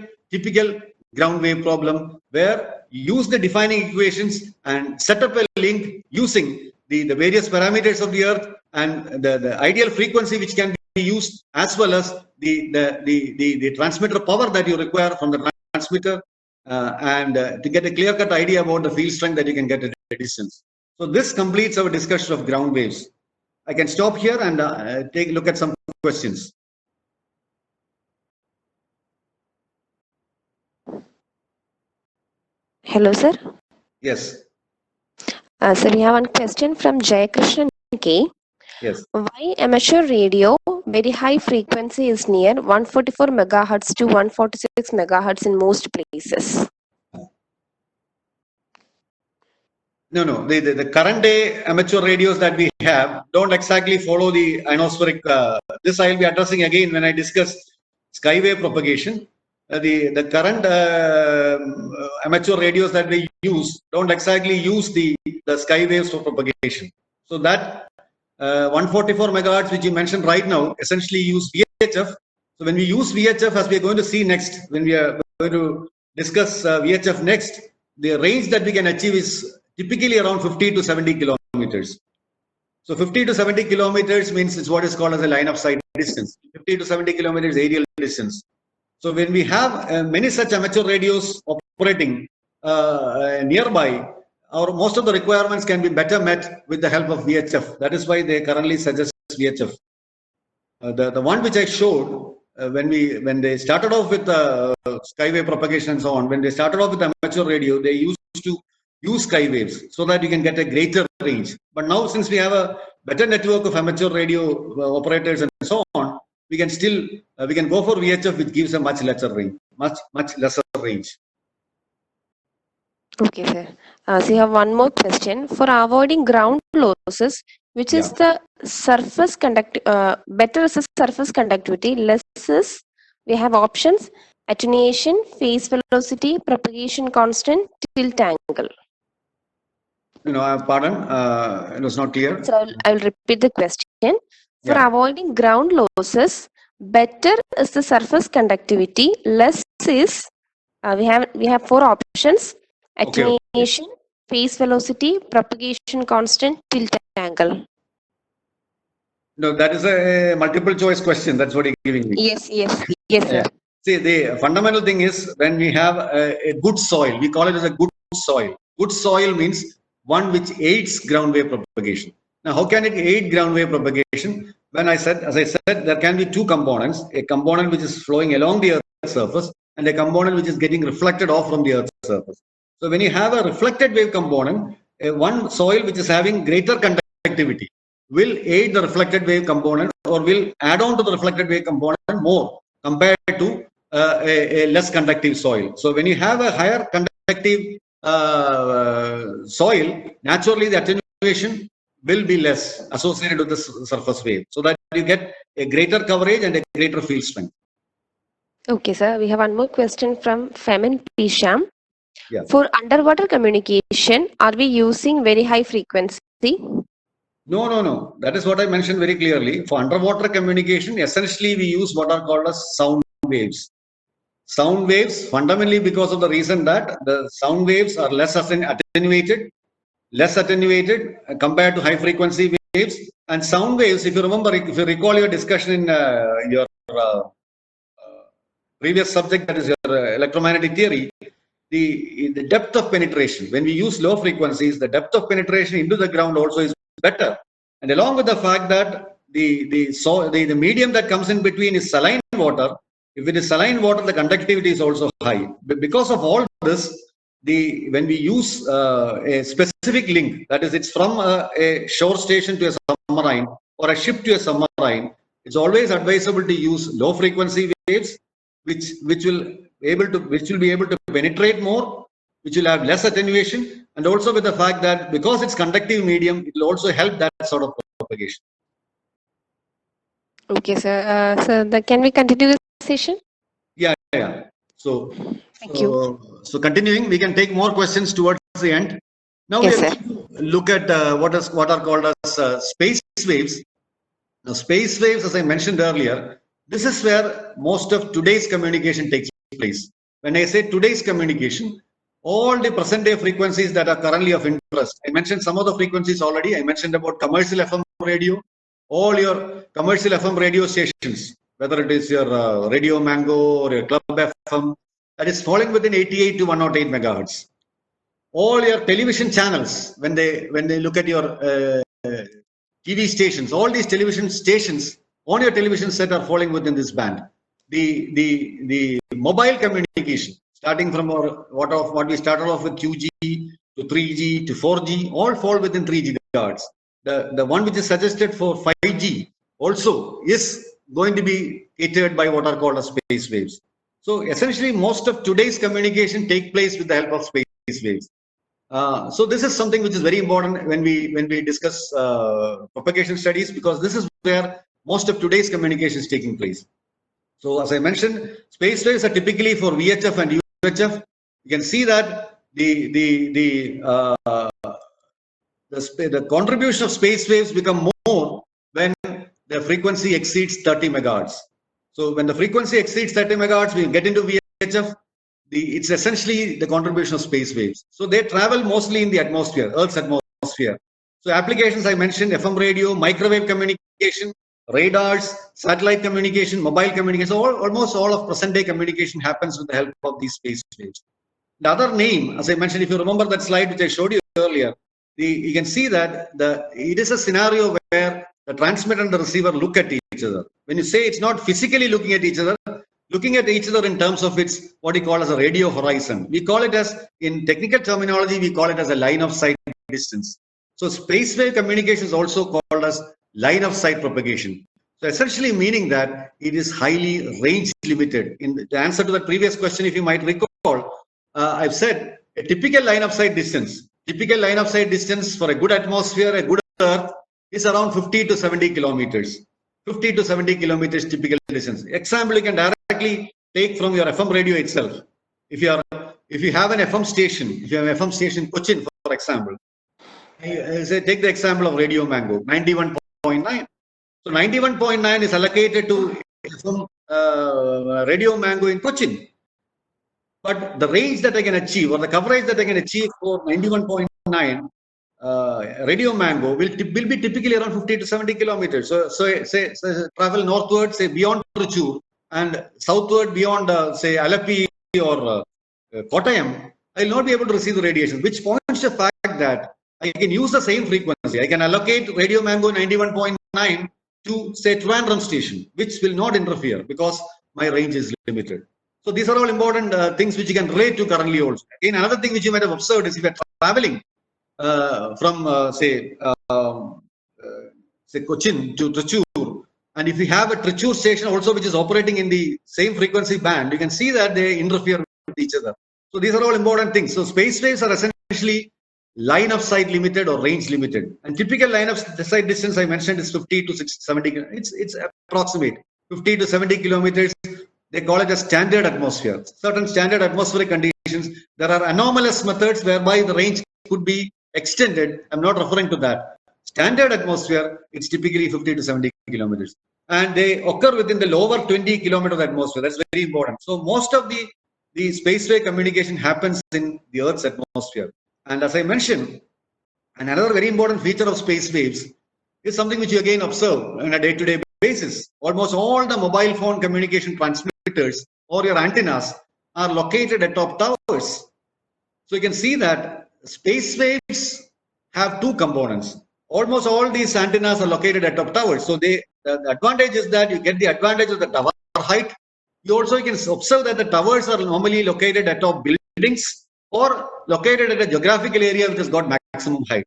ground wave problem where you use the defining equations and set up a link using the various parameters of the earth and the ideal frequency which can be used, as well as the transmitter power that you require from the transmitter and to get a clear-cut idea about the field strength that you can get at a distance. So this completes our discussion of ground waves. I can stop here and take a look at some questions. Hello, sir. Yes. So we have one question from Jayakrishnan K. Yes. Why amateur radio very high frequency is near 144 megahertz to 146 megahertz in most places? No. The current day amateur radios that we have don't exactly follow the ionospheric. This I will be addressing again when I discuss skywave propagation. The current amateur radios that we use don't exactly use the skywaves for propagation. So that 144 megahertz which you mentioned right now essentially use VHF. So when we use VHF, as we are going to see next, when we are going to discuss VHF next, the range that we can achieve is typically around 50 to 70 kilometers. So 50 to 70 kilometers means it's what is called as a line of sight distance. 50 to 70 kilometers aerial distance. So when we have many such amateur radios operating nearby, most of the requirements can be better met with the help of VHF. That is why they currently suggest VHF. The one which I showed when they started off with skywave propagation and so on, when they started off with amateur radio, they used to use skywaves so that you can get a greater range. But now, since we have a better network of amateur radio operators and so on, we can still we can go for VHF, which gives a much lesser range, much lesser range. Okay, sir. So you have one more question. For avoiding ground losses, which is the surface better is the surface conductivity, less is, we have options: attenuation, phase velocity, propagation constant, tilt angle. Pardon, it was not clear. So I'll repeat the question. For avoiding ground losses, better is the surface conductivity, less is, we have four options: attenuation, phase velocity, propagation constant, tilt angle. No, that is a multiple choice question. That's what you're giving me. Yes, sir. See, the fundamental thing is when we have a good soil, we call it as a good soil. Good soil means one which aids ground wave propagation. Now, how can it aid ground wave propagation? As I said, there can be two components: a component which is flowing along the Earth's surface, and a component which is getting reflected off from the Earth's surface. So, when you have a reflected wave component, one soil which is having greater conductivity will aid the reflected wave component, or will add on to the reflected wave component more compared to a less conductive soil. So when you have a higher conductive soil, naturally the attenuation will be less associated with the surface wave, so that you get a greater coverage and a greater field strength. Okay, sir. We have one more question from Femin Pisham. For underwater communication, are we using very high frequency? No. That is what I mentioned very clearly. For underwater communication, essentially we use what are called as sound waves. Sound waves, fundamentally because of the reason that the sound waves are less attenuated compared to high frequency waves. And sound waves, if you recall your discussion in your previous subject, that is your electromagnetic theory, the depth of penetration, when we use low frequencies, the depth of penetration into the ground also is better. And along with the fact that the medium that comes in between is saline water, if it is saline water, the conductivity is also high. But because of all this, when we use a specific link, that is, it's from a shore station to a submarine or a ship to a submarine, it's always advisable to use low frequency waves, which will be able to penetrate more, which will have less attenuation, and also with the fact that because it's conductive medium, it will also help that sort of propagation. Okay, sir. So can we continue this session? Yeah. So, thank you. So continuing, we can take more questions towards the end. Now we are going to look at what are called as space waves. Now, space waves, as I mentioned earlier, this is where most of today's communication takes place. When I say today's communication, all the present day frequencies that are currently of interest. I mentioned some of the frequencies already. I mentioned about commercial FM radio, all your commercial FM radio stations, whether it is your Radio Mango or your Club FM, that is falling within 88 to 108 megahertz. All your television channels, when they look at your TV stations, all these television stations on your television set are falling within this band. The mobile communication, starting from what we started off with 2G to 3G to 4G, all fall within 3 gigahertz. The one which is suggested for 5G also is going to be catered by what are called as space waves. So essentially, most of today's communication take place with the help of space waves. So this is something which is very important when we discuss propagation studies, because this is where most of today's communication is taking place. So as I mentioned, space waves are typically for VHF and UHF. You can see that the contribution of space waves become more when the frequency exceeds 30 megahertz. So when the frequency exceeds 30 megahertz, we get into VHF. It's essentially the contribution of space waves. So they travel mostly in the atmosphere, Earth's atmosphere. So applications I mentioned: FM radio, microwave communication, radars, satellite communication, mobile communication. Almost all of present-day communication happens with the help of these space waves. The other name, as I mentioned, if you remember that slide which I showed you earlier, you can see that it is a scenario where the transmitter and the receiver look at each other. When you say it's not physically looking at each other, looking at each other in terms of its what we call as a radio horizon. We call it as, in technical terminology, we call it as a line of sight distance. So space wave communication is also called as line of sight propagation. So essentially meaning that it is highly range limited. In the answer to the previous question, if you might recall, I've said a typical line of sight distance for a good atmosphere, a good Earth, is around 50 to 70 kilometers. 50 to 70 kilometers typical distance. Example, you can directly take from your FM radio itself. If you have an FM station, in Cochin, for example, say take the example of Radio Mango 91.9. So 91.9 is allocated to FM Radio Mango in Cochin. But the range that I can achieve, or the coverage that I can achieve for 91.9 Radio Mango will be typically around 50 to 70 kilometers. So say travel northward, say beyond Tricur, and southward beyond say Alapi or Kottayam, I will not be able to receive the radiation, which points to the fact that I can use the same frequency. I can allocate Radio Mango 91.9 to say Trivandrum station, which will not interfere because my range is limited. So these are all important things which you can relate to currently also. Again, another thing which you might have observed is if you are traveling from say Cochin to Tricur, and if you have a Tricur station also which is operating in the same frequency band, you can see that they interfere with each other. So these are all important things. So space waves are essentially line of sight limited or range limited, and typical line of sight distance I mentioned is 50 to 70. It's approximate 50 to 70 kilometers. They call it a standard atmosphere. Certain standard atmospheric conditions. There are anomalous methods whereby the range could be extended. I'm not referring to that. Standard atmosphere, it's typically 50 to 70 kilometers. And they occur within the lower 20 kilometers of atmosphere. That's very important. So most of the spaceway communication happens in the Earth's atmosphere. And as I mentioned, another very important feature of space waves is something which you again observe on a day-to-day basis. Almost all the mobile phone communication transmitters or your antennas are located atop towers. So you can see that space waves have two components. Almost all these antennas are located atop towers. So the advantage is that you get the advantage of the tower height. You also can observe that the towers are normally located atop buildings or located at a geographical area which has got maximum height.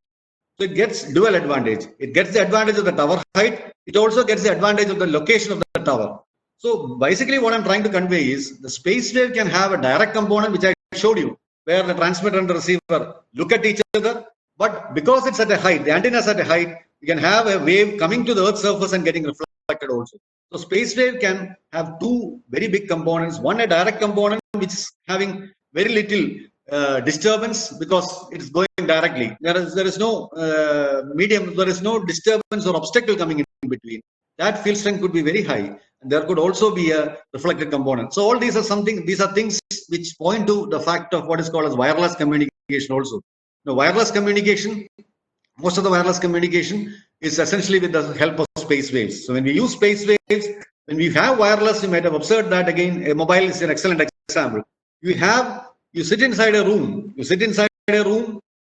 So it gets dual advantage. It gets the advantage of the tower height. It also gets the advantage of the location of the tower. So basically what I'm trying to convey is the space wave can have a direct component, which I showed you, where the transmitter and the receiver look at each other. But because it's at a height, the antenna is at a height, you can have a wave coming to the Earth's surface and getting reflected also. So space wave can have two very big components. One, a direct component, which is having very little disturbance because it's going directly. There is no medium, there is no disturbance or obstacle coming in between. That field strength could be very high, and there could also be a reflected component. So all these are things which point to the fact of what is called as wireless communication also. Now, wireless communication, most of the wireless communication is essentially with the help of space waves. So when we use space waves, when we have wireless, you might have observed that again, a mobile is an excellent example. You sit inside a room,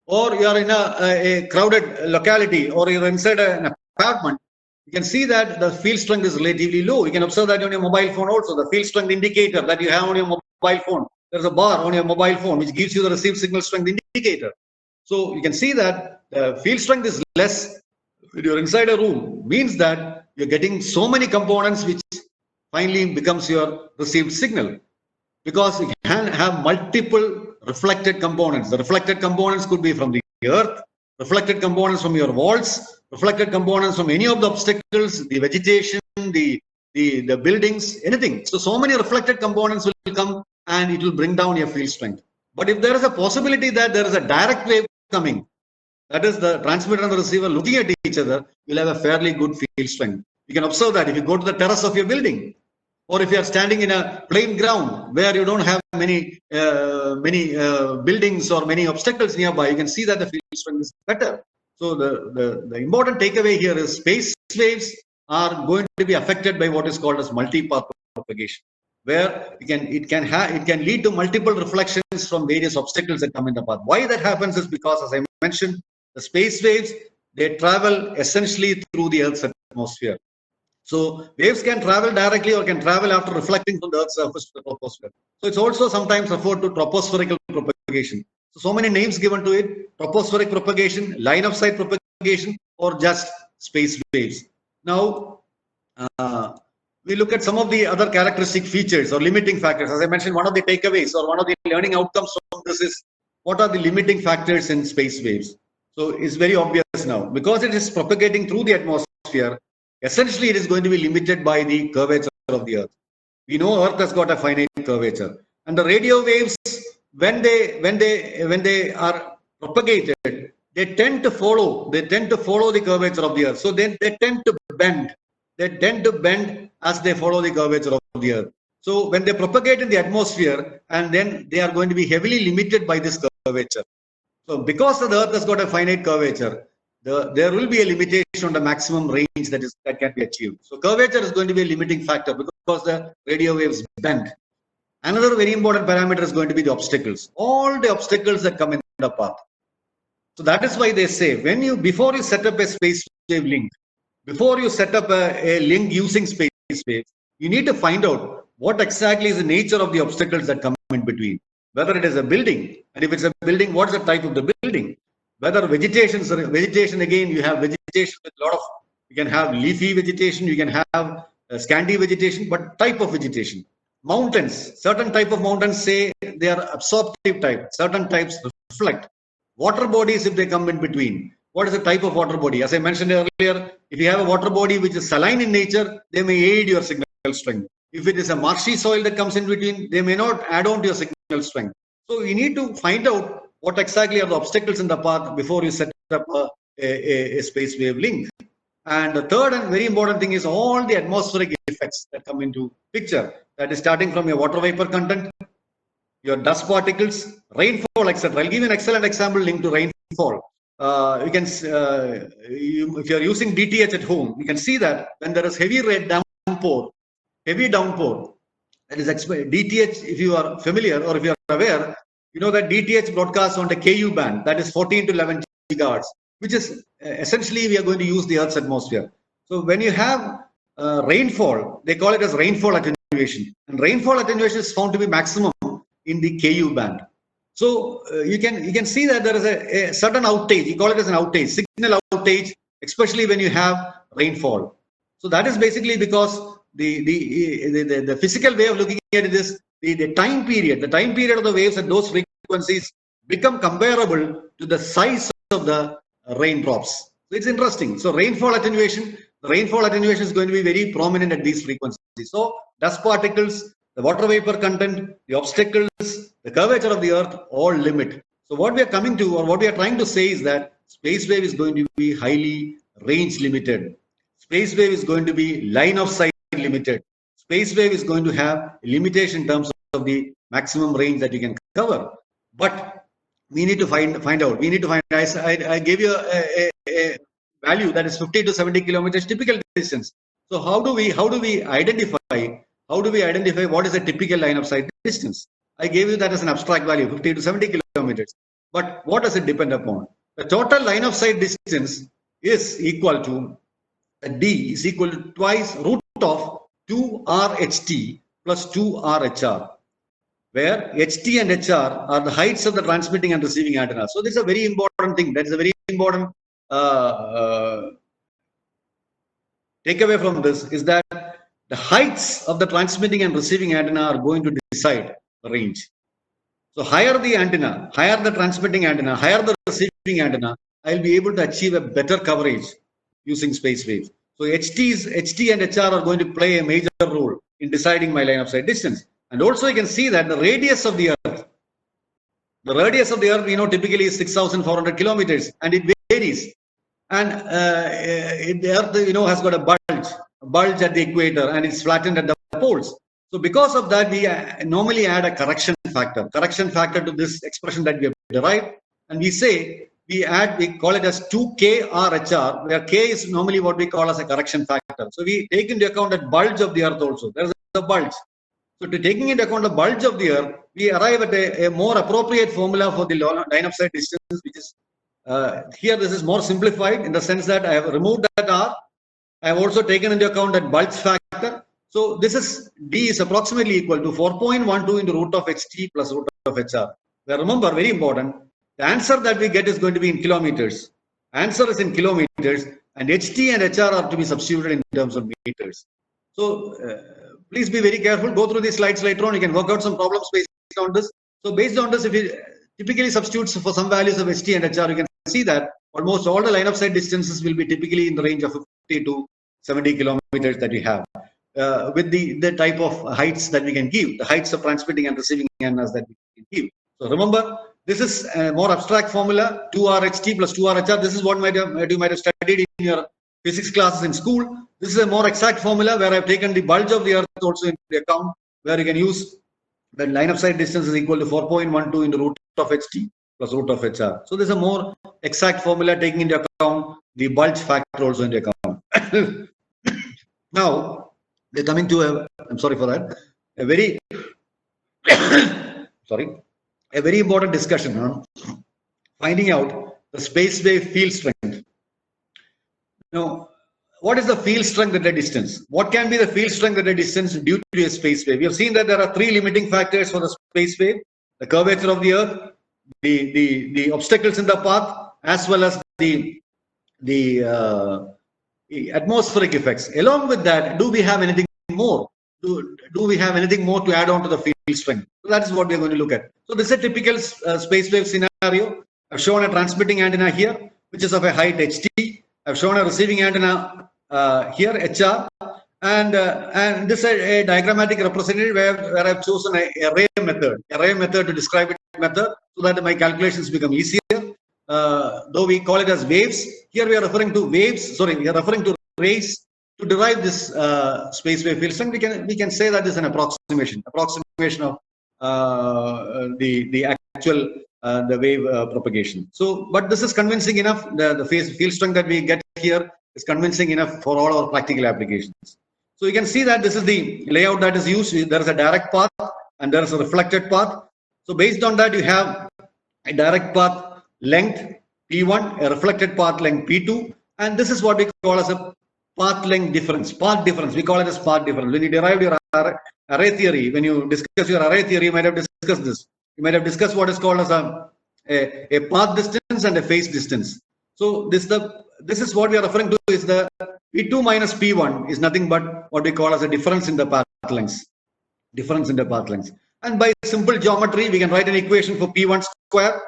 or you are in a crowded locality, or you're inside an apartment. You can see that the field strength is relatively low. You can observe that on your mobile phone also. The field strength indicator that you have on your mobile phone there's a bar on your mobile phone which gives you the received signal strength indicator. So you can see that the field strength is less when you're inside a room, means that you're getting so many components which finally becomes your received signal, because you can have multiple reflected components. The reflected components could be from the earth, reflected components from your walls, reflected components from any of the obstacles, the vegetation, the buildings, anything. So many reflected components will come and it will bring down your field strength. But if there is a possibility that there is a direct wave coming, that is the transmitter and the receiver looking at each other, you'll have a fairly good field strength. You can observe that if you go to the terrace of your building, or if you are standing in a plain ground where you don't have many buildings or many obstacles nearby, you can see that the field strength is better. So the important takeaway here is space waves are going to be affected by what is called as multi-path propagation, where it can lead to multiple reflections from various obstacles that come in the path. Why that happens is because, as I mentioned, the space waves, they travel essentially through the Earth's atmosphere. So waves can travel directly or can travel after reflecting from the Earth's surface to the troposphere. So it's also sometimes referred to tropospherical propagation. So many names given to it: tropospheric propagation, line of sight propagation, or just space waves. Now, we look at some of the other characteristic features or limiting factors. As I mentioned, one of the takeaways or one of the learning outcomes from this is what are the limiting factors in space waves. So it's very obvious now, because it is propagating through the atmosphere. Essentially, it is going to be limited by the curvature of the Earth. We know Earth has got a finite curvature, and the radio waves, when they are propagated, they tend to follow the curvature of the Earth. So they tend to bend. They tend to bend as they follow the curvature of the Earth. So when they propagate in the atmosphere, and then they are going to be heavily limited by this curvature. So because the Earth has got a finite curvature, there will be a limitation on the maximum range that can be achieved. So curvature is going to be a limiting factor because the radio waves bend. Another very important parameter is going to be the obstacles. All the obstacles that come in the path. So that is why they say, before you set up a space wave link, before you set up a link using space waves, you need to find out what exactly is the nature of the obstacles that come in between. Whether it is a building, and if it's a building, what's the type of the building? Whether vegetation, again, you have vegetation with a lot of, you can have leafy vegetation, you can have scanty vegetation, but type of vegetation. Mountains, certain type of mountains say they are absorptive type, certain types reflect. Water bodies, if they come in between, what is the type of water body? As I mentioned earlier, if you have a water body which is saline in nature, they may aid your signal strength. If it is a marshy soil that comes in between, they may not add on to your signal strength. So you need to find out what exactly are the obstacles in the path before you set up a space wave link. And the third and very important thing is all the atmospheric effects that come into picture. That is starting from your water vapor content, your dust particles, rainfall, etc. I'll give you an excellent example linked to rainfall. You can, if you are using DTH at home, you can see that when there is heavy downpour, that is DTH. If you are familiar or if you are aware, you know that DTH broadcasts on the KU band, that is 14 to 11 gigahertz, which is essentially we are going to use the Earth's atmosphere. So when you have rainfall, they call it as rainfall attenuation, and rainfall attenuation is found to be maximum in the KU band. So you can see that there is a certain outage. You call it as an outage, signal outage, especially when you have rainfall. So that is basically because the physical way of looking at it is the time period of the waves at those frequencies become comparable to the size of the raindrops. So it's interesting. So rainfall attenuation is going to be very prominent at these frequencies. So dust particles, the water vapor content, the obstacles, the curvature of the Earth all limit. So what we are coming to, or what we are trying to say, is that space wave is going to be highly range limited. Space wave is going to be line of sight limited. Space wave is going to have limitation in terms of the maximum range that you can cover. But we need to find out. We need to find. I gave you a value that is 50 to 70 kilometers typical distance. So how do we identify? How do we identify what is a typical line of sight distance? I gave you that as an abstract value, 50 to 70 kilometers. But what does it depend upon? The total line of sight distance is equal to D is equal to twice root of 2RHT plus 2RHR. where HT and HR are the heights of the transmitting and receiving antenna. So this is a very important thing. That is a very important takeaway from this is that the heights of the transmitting and receiving antenna are going to decide the range. So higher the antenna, higher the transmitting antenna, higher the receiving antenna, I'll be able to achieve a better coverage using space waves. So HT and HR are going to play a major role in deciding my line of sight distance. And also you can see that the radius of the Earth, typically is 6,400 kilometers, and it varies. And the Earth, has got a bulge at the equator, and it's flattened at the poles. So because of that, we normally add a correction factor to this expression that we have derived, and we call it as 2KRHR, where K is normally what we call as a correction factor. So we take into account that bulge of the Earth also. There's a bulge. So to taking into account the bulge of the Earth, we arrive at a more appropriate formula for the line of sight distance, which is here. This is more simplified in the sense that I have removed that R. I have also taken into account that bulge factor. So this is D is approximately equal to 4.12 into root of HT plus root of HR. Where remember, very important, the answer that we get is going to be in kilometers. Answer is in kilometers, and HT and HR are to be substituted in terms of meters. So please be very careful. Go through these slides later on. You can work out some problems based on this. So based on this, if you typically substitutes for some values of HT and HR, you can see that almost all the line of sight distances will be typically in the range of 50 to 70 kilometers that we have. With the type of heights that we can give, the heights of transmitting and receiving antennas that we can give. So remember, this is a more abstract formula, 2RHT plus 2RHR. This is what you might have studied in your physics classes in school. This is a more exact formula where I've taken the bulge of the Earth also into account, where you can use the line of sight distance is equal to 4.12 into root of HT plus root of HR. So there's a more exact formula taking into account the bulge factor also into account. Now, they're coming to I'm sorry for that, a very important discussion on finding out the space wave field strength. Now, what is the field strength at a distance? What can be the field strength at a distance due to a space wave? We have seen that there are three limiting factors for the space wave: the curvature of the Earth, the obstacles in the path, as well as the atmospheric effects. Along with that, do we have anything more? Do we have anything more to add on to the field strength? So that is what we are going to look at. So this is a typical space wave scenario. I've shown a transmitting antenna here, which is of a height HT. I've shown a receiving antenna here, HR, and this is a diagrammatic representative where I've chosen an array method to describe it so that my calculations become easier. Though we call it as waves, here we are referring to waves. Sorry, we are referring to rays to derive this space wave field strength. We can say that is an approximation of the actual the wave propagation. So, but this is convincing enough. The field strength that we get here is convincing enough for all our practical applications. So you can see that this is the layout that is used. There is a direct path and there is a reflected path. So based on that, you have a direct path length P1, a reflected path length P2, and this is what we call as a path length difference. Path difference, we call it as path difference. When you derived your array theory, when you discuss your array theory, you might have discussed this. You might have discussed what is called as a path distance and a phase distance. So this is what we are referring to is the P2 minus P1 is nothing but what we call as a difference in the path lengths. Difference in the path lengths. And by simple geometry, we can write an equation for P1 square.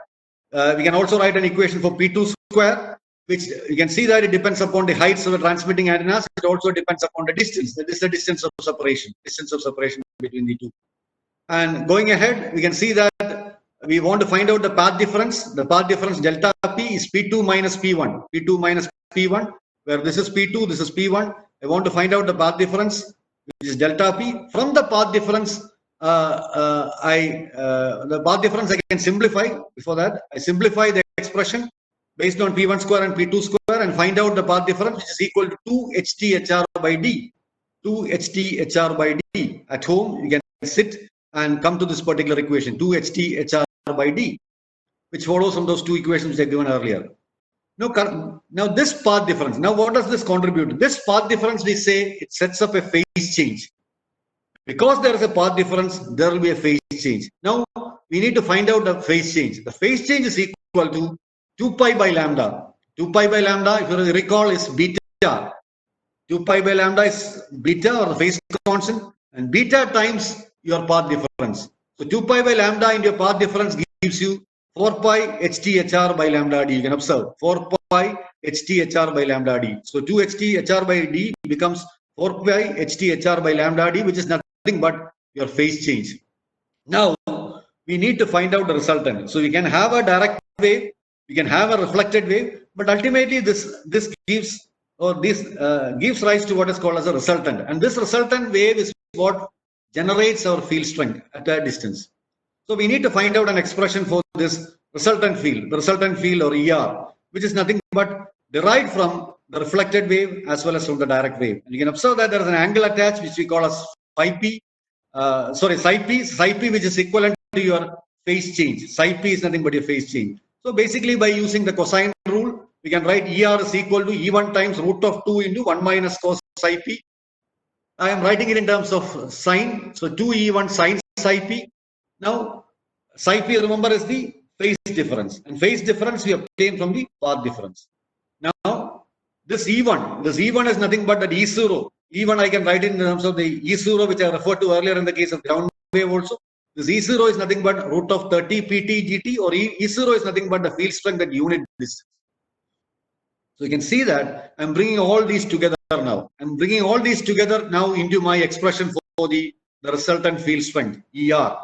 We can also write an equation for P2 square, which you can see that it depends upon the heights of the transmitting antennas. It also depends upon the distance. That is the distance of separation between the two. And going ahead, we can see that we want to find out the path difference. The path difference delta P is P2 minus P1. P2 minus P1, where this is P2, this is P1. I want to find out the path difference, which is delta P. From the path difference, the path difference I can simplify. Before that, I simplify the expression based on P1 square and P2 square and find out the path difference, which is equal to 2HT HR by D. 2HT HR by D. At home, you can sit and come to this particular equation, 2HT HR by D, which follows from those two equations which I given earlier. Now this path difference, now what does this contribute to? This path difference, we say it sets up a phase change. Because there is a path difference, there will be a phase change. Now, we need to find out the phase change. The phase change is equal to 2 pi by lambda. 2 pi by lambda, if you recall, is beta. 2 pi by lambda is beta or the phase constant, and beta times your path difference. So 2 pi by lambda into your path difference gives you 4 pi HTHR by lambda d. You can observe 4 pi HTHR by lambda d. So 2 HTHR by d becomes 4 pi HTHR by lambda d, which is nothing but your phase change. Now, we need to find out the resultant. So we can have a direct wave, we can have a reflected wave, but ultimately this gives gives rise to what is called as a resultant. And this resultant wave is what generates our field strength at a distance. So we need to find out an expression for this resultant field, the resultant field or ER, which is nothing but derived from the reflected wave as well as from the direct wave. And you can observe that there is an angle attached which we call as psi p, psi p, which is equivalent to your phase change. Psi p is nothing but your phase change. So basically, by using the cosine rule, we can write ER is equal to E1 times root of 2 into 1 minus cos psi p. I am writing it in terms of sine. So 2E1 sine psi p. Now, psi p, remember, is the phase difference. And phase difference we obtain from the path difference. Now, this E1 is nothing but that E0. E1 I can write it in terms of the E0, which I referred to earlier in the case of ground wave also. This E0 is nothing but root of 30 pt gt, or E0 is nothing but the field strength at unit distance. So you can see that I'm bringing all these together now. I'm bringing all these together now into my expression for the resultant field strength, ER,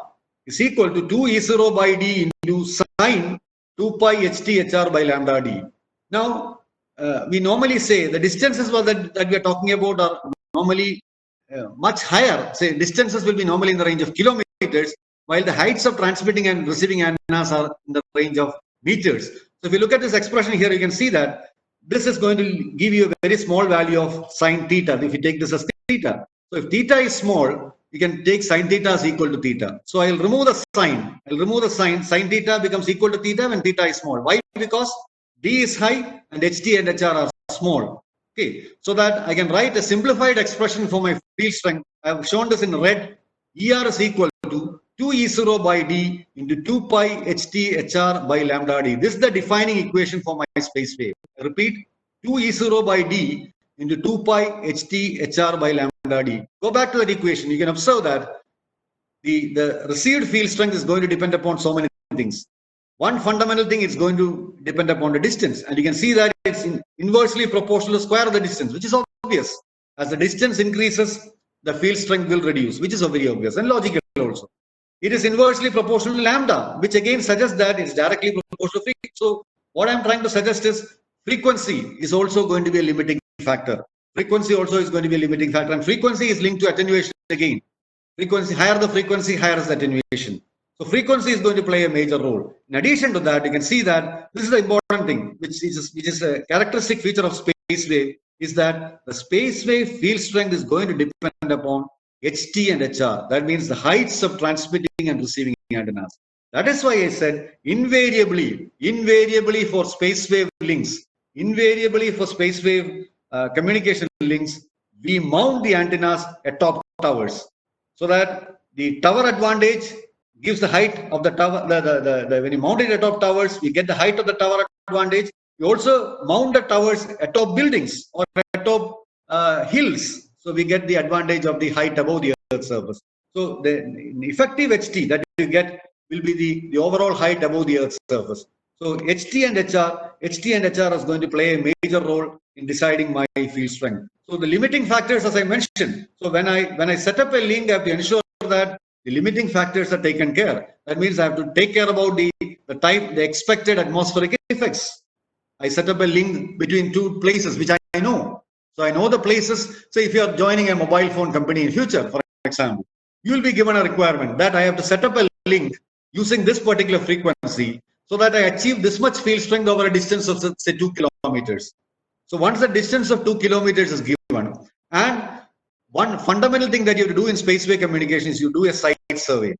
is equal to 2 E0 by d into sine 2 pi HTHR by lambda d. Now, we normally say the distances that we are talking about are normally much higher. Say distances will be normally in the range of kilometers, while the heights of transmitting and receiving antennas are in the range of meters. So if you look at this expression here, you can see that this is going to give you a very small value of sine theta if you take this as theta. So if theta is small, you can take sine theta is equal to theta. So I'll remove the sine. Sine theta becomes equal to theta when theta is small. Why? Because d is high and ht and hr are small. Okay, so that I can write a simplified expression for my field strength. I have shown this in red. ER is equal to 2 E0 by d into 2 pi HTHR by lambda d. This is the defining equation for my space wave. I repeat, 2 E0 by d into 2 pi HTHR by lambda d. Go back to that equation. You can observe that the received field strength is going to depend upon so many things. One fundamental thing is going to depend upon the distance. And you can see that it's inversely proportional to square of the distance, which is obvious. As the distance increases, the field strength will reduce, which is very obvious and logical also. It is inversely proportional to lambda, which again suggests that it's directly proportional to frequency. So what I'm trying to suggest is frequency is also going to be a limiting factor. Frequency also is going to be a limiting factor, and frequency is linked to attenuation again. Frequency, higher the frequency, higher is the attenuation. So frequency is going to play a major role. In addition to that, you can see that this is the important thing, which is a characteristic feature of space wave, is that the space wave field strength is going to depend upon HT and HR. That means the heights of transmitting and receiving antennas. That is why I said invariably for space wave links, invariably for space wave communication links, we mount the antennas at top towers, so that the tower advantage gives the height of the tower. When you mount it at top towers, we get the height of the tower advantage. You also mount the towers at top buildings or at top hills, so we get the advantage of the height above the Earth's surface. So the effective HT that you get will be the overall height above the Earth's surface. So HT and HR is going to play a major role in deciding my field strength. So the limiting factors, as I mentioned, so when I set up a link, I have to ensure that the limiting factors are taken care. That means I have to take care about the expected atmospheric effects. I set up a link between two places which I know. So I know the places. So if you are joining a mobile phone company in future, for example, you will be given a requirement that I have to set up a link using this particular frequency so that I achieve this much field strength over a distance of, say, 2 kilometers. So once the distance of 2 kilometers is given, and one fundamental thing that you have to do in spaceway communication is you do a site survey,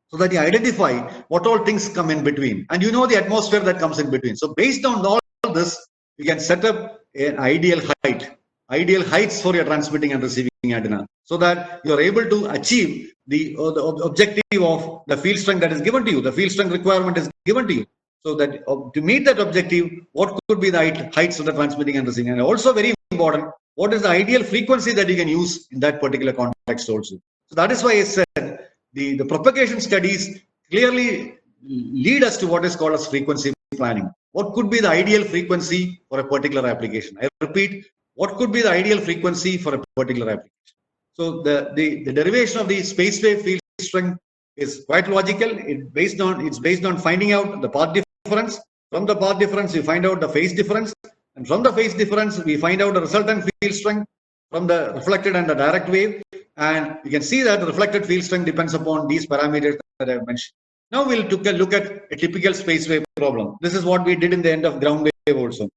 so that you identify what all things come in between, and you know the atmosphere that comes in between. So based on all this, you can set up an ideal height. ideal heights for your transmitting and receiving antenna, so that you are able to achieve the objective of the field strength that is given to you. The field strength requirement is given to you. So that to meet that objective, what could be the heights of the transmitting and receiving? And also very important, what is the ideal frequency that you can use in that particular context also? So that is why I said the propagation studies clearly lead us to what is called as frequency planning. What could be the ideal frequency for a particular application? I repeat, what could be the ideal frequency for a particular application? So the derivation of the space wave field strength is quite logical. It's based on finding out the path difference. From the path difference, we find out the phase difference, and from the phase difference, we find out the resultant field strength from the reflected and the direct wave. And you can see that the reflected field strength depends upon these parameters that I have mentioned. Now we'll take a look at a typical space wave problem. This is what we did in the end of ground wave also.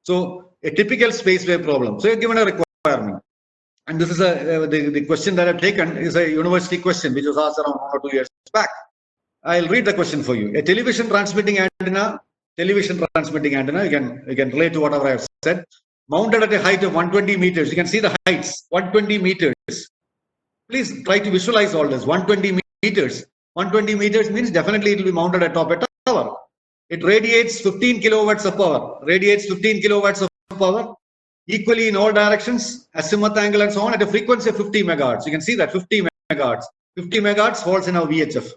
So a typical space wave problem. So you're given a requirement. And this is the question that I've taken is a university question which was asked around 1 or 2 years back. I'll read the question for you. A television transmitting antenna, you can relate to whatever I've said, mounted at a height of 120 meters. You can see the heights, 120 meters. Please try to visualize all this. 120 meters. 120 meters means definitely it will be mounted atop a tower. It radiates 15 kilowatts of power. Equally in all directions, azimuth angle and so on, at a frequency of 50 megahertz. You can see that 50 megahertz. 50 megahertz falls in our VHF.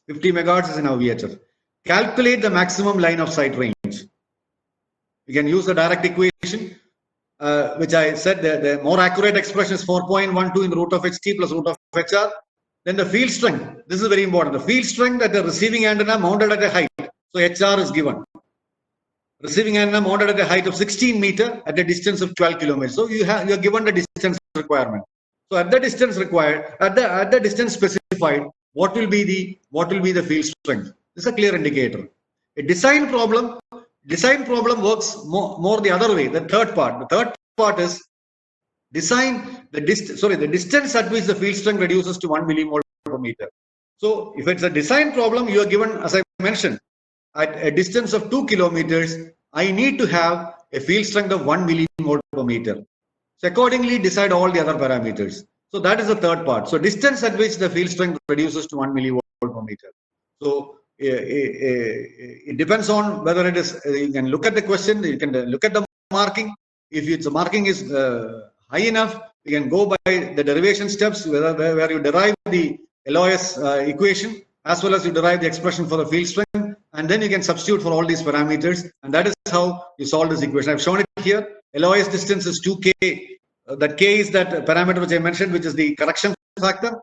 50 megahertz is in our VHF. Calculate the maximum line of sight range. You can use the direct equation, which I said the more accurate expression is 4.12 in the root of HT plus root of HR. Then the field strength. This is very important. The field strength at the receiving antenna mounted at a height. So HR is given. Receiving antenna mounted at a height of 16 meter at a distance of 12 kilometers. So you are given the distance requirement. So at the distance required, at the distance specified, what will be the field strength? This is a clear indicator. A design problem works more the other way. The third part is design the distance at which the field strength reduces to 1 millimole per meter. So if it's a design problem, you are given, as I mentioned, at a distance of 2 kilometers, I need to have a field strength of 1 millimole per meter. So accordingly, decide all the other parameters. So that is the third part. So distance at which the field strength reduces to 1 millivolt per meter. So it depends on whether it is, you can look at the question, you can look at the marking. If its marking is high enough, you can go by the derivation steps, where you derive the LOS equation, as well as you derive the expression for the field strength, and then you can substitute for all these parameters, and that is how you solve this equation. I've shown it here. LOS distance is 2K. That K is that parameter which I mentioned, which is the correction factor.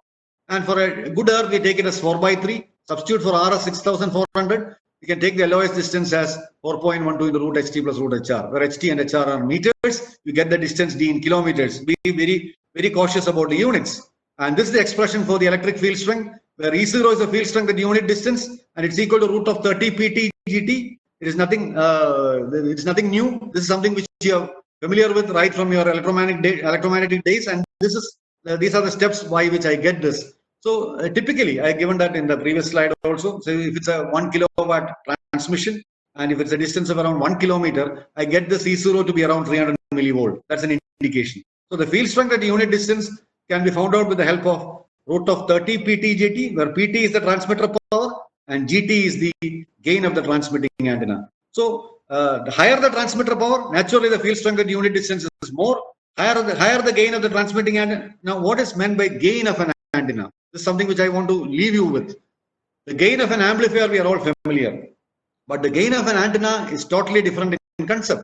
And for a good earth, we take it as 4/3. Substitute for R as 6,400. You can take the LOS distance as 4.12 in the root HT plus root HR, where HT and HR are meters. You get the distance D in kilometers. Be very, very cautious about the units. And this is the expression for the electric field strength, where E0 is the field strength at unit distance, and it's equal to root of 30 PT GT. It is nothing. It's nothing new. This is something which you are familiar with right from your electromagnetic days, and these are the steps by which I get this. So typically, I given that in the previous slide also. So if it's a 1 kilowatt transmission, and if it's a distance of around 1 kilometer, I get this E0 to be around 300 millivolt. That's an indication. So the field strength at unit distance can be found out with the help of root of 30 PT GT, where PT is the transmitter power and GT is the gain of the transmitting antenna. So the higher the transmitter power, naturally the field strength at unit distance is more. Higher the gain of the transmitting antenna. Now, what is meant by gain of an antenna? This is something which I want to leave you with. The gain of an amplifier, we are all familiar. But the gain of an antenna is totally different in concept.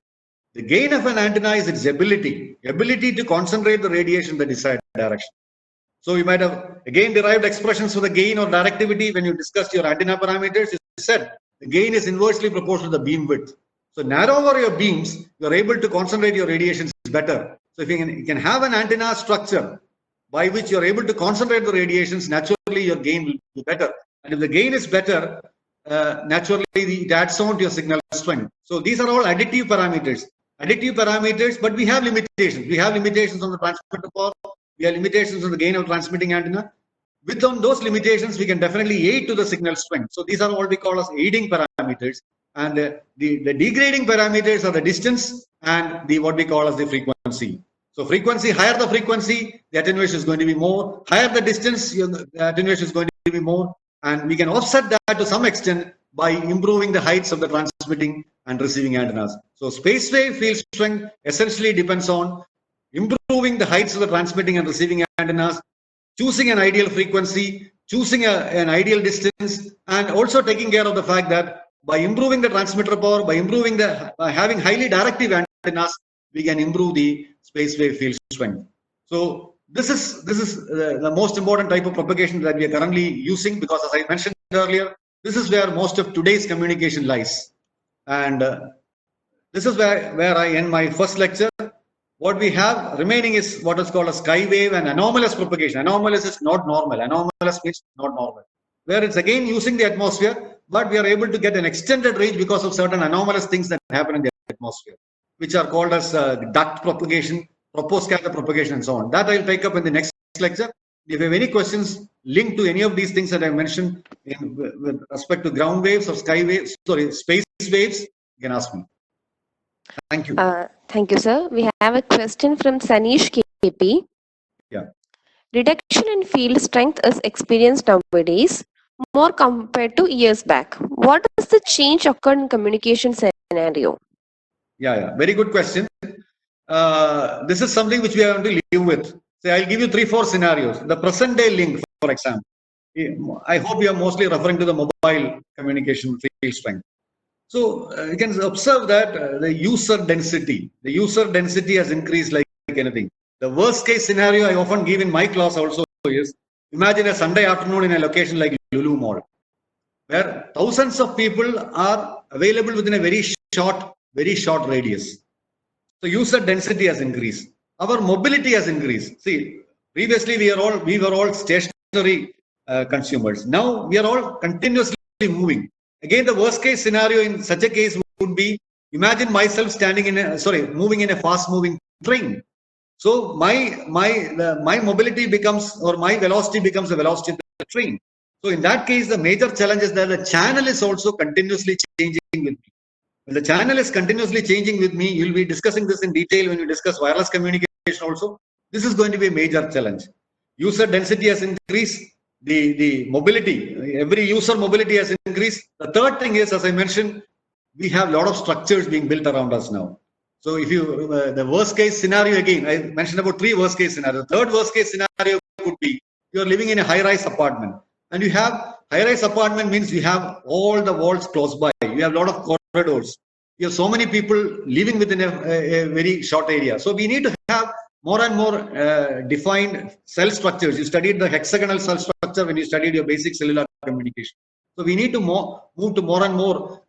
The gain of an antenna is its ability to concentrate the radiation in the desired direction. So you might have again derived expressions for the gain or directivity when you discussed your antenna parameters. You said the gain is inversely proportional to the beam width. So narrower your beams, you are able to concentrate your radiations better. So if you can have an antenna structure by which you are able to concentrate the radiations, naturally your gain will be better. And if the gain is better, naturally it adds on to your signal strength. So these are all additive parameters. But we have limitations. We have limitations on the transmitter power. We have limitations on the gain of transmitting antenna. With those limitations, we can definitely aid to the signal strength. So these are what we call as aiding parameters. and the degrading parameters are the distance and the what we call as the frequency. So frequency, higher the frequency, the attenuation is going to be more. Higher the distance, the attenuation is going to be more. And we can offset that to some extent by improving the heights of the transmitting and receiving antennas. So space wave field strength essentially depends on improving the heights of the transmitting and receiving antennas, choosing an ideal frequency, choosing an ideal distance, and also taking care of the fact that by improving the transmitter power, by having highly directive antennas, we can improve the space wave field strength. So this is the most important type of propagation that we are currently using, because as I mentioned earlier, this is where most of today's communication lies. And this is where I end my first lecture. What we have remaining is what is called a skywave and anomalous propagation. Anomalous is not normal. Anomalous means not normal, where it's again using the atmosphere, but we are able to get an extended range because of certain anomalous things that happen in the atmosphere, which are called as duct propagation, troposcatter propagation, and so on. That I'll take up in the next lecture. If you have any questions linked to any of these things that I mentioned with respect to ground waves or sky waves, sorry, space waves, you can ask me. Thank you. Thank you, sir. We have a question from Sanish KP. Yeah. Reduction in field strength is experienced nowadays more compared to years back. What is the change occurred in communication scenario? Yeah. Very good question. This is something which we are going to live with. So I'll give you 3-4 scenarios. The present day link, for example. I hope you are mostly referring to the mobile communication field strength. So you can observe that the user density has increased like anything. The worst case scenario I often give in my class also is, imagine a Sunday afternoon in a location like Lulu Mall, where thousands of people are available within a very short radius. So user density has increased. Our mobility has increased. See, previously we were all stationary consumers. Now we are all continuously moving. Again, the worst case scenario in such a case would be, imagine myself moving in a fast moving train. So my mobility becomes, or my velocity becomes the velocity of the train. So in that case, the major challenge is that the channel is also continuously changing with me. When the channel is continuously changing with me, you'll be discussing this in detail when you discuss wireless communication also. This is going to be a major challenge. User density has increased. The mobility, every user mobility has increased. The third thing is, as I mentioned, we have a lot of structures being built around us now. So if you, the worst case scenario, again, I mentioned about 3 worst case scenarios. The third worst case scenario could be, you are living in a high-rise apartment, and you have high-rise apartment means you have all the walls close by. You have a lot of corridors. You have so many people living within a very short area. So we need to have more and more defined cell structures. You studied the hexagonal cell structure when you studied your basic cellular communication. So we need to move to more and more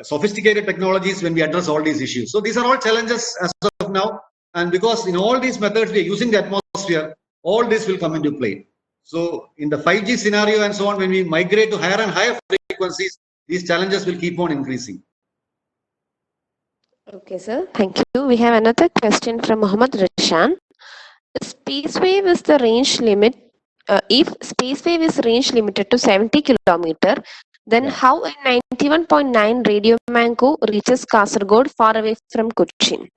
sophisticated technologies when we address all these issues. So these are all challenges as of now. And because in all these methods we are using the atmosphere, all this will come into play. So in the 5G scenario and so on, when we migrate to higher and higher frequencies, these challenges will keep on increasing. Okay, sir. Thank you. We have another question from Muhammad Rashan. Space wave is the range limit. If space wave is range limited to 70 km, then how a 91.9 radio mango reaches Kasaragod far away from Cochin?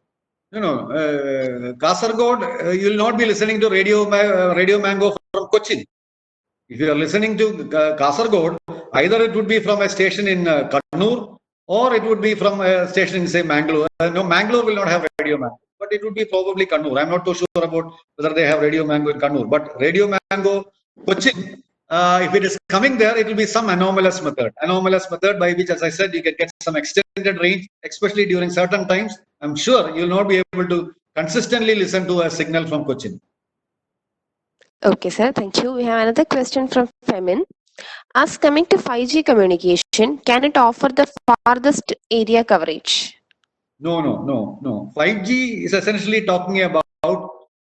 Kasaragod, you will not be listening to radio mango from Cochin. If you are listening to Kasaragod, either it would be from a station in Kannur, or it would be from a station in, say, Mangalore. No, Mangalore will not have radio mango, but it would be probably Kannur. I'm not too sure about whether they have radio mango in Kannur, but radio mango Cochin, if it is coming there, it will be some anomalous method by which, as I said, you can get some extended range, especially during certain times. I'm sure you'll not be able to consistently listen to a signal from Cochin. Okay, sir. Thank you. We have another question from Femin. As coming to 5G communication, can it offer the farthest area coverage? No. 5G is essentially talking about,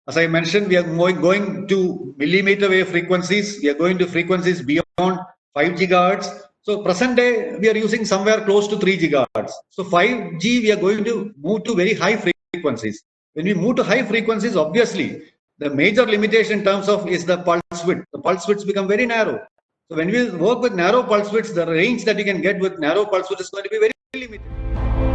as I mentioned, we are going to millimeter wave frequencies. We are going to frequencies beyond 5 gigahertz. So present day, we are using somewhere close to 3 gigahertz. So 5G, we are going to move to very high frequencies. When we move to high frequencies, obviously, the major limitation in terms of is the pulse width. The pulse widths become very narrow. So when we work with narrow pulse widths, the range that you can get with narrow pulse width is going to be very limited.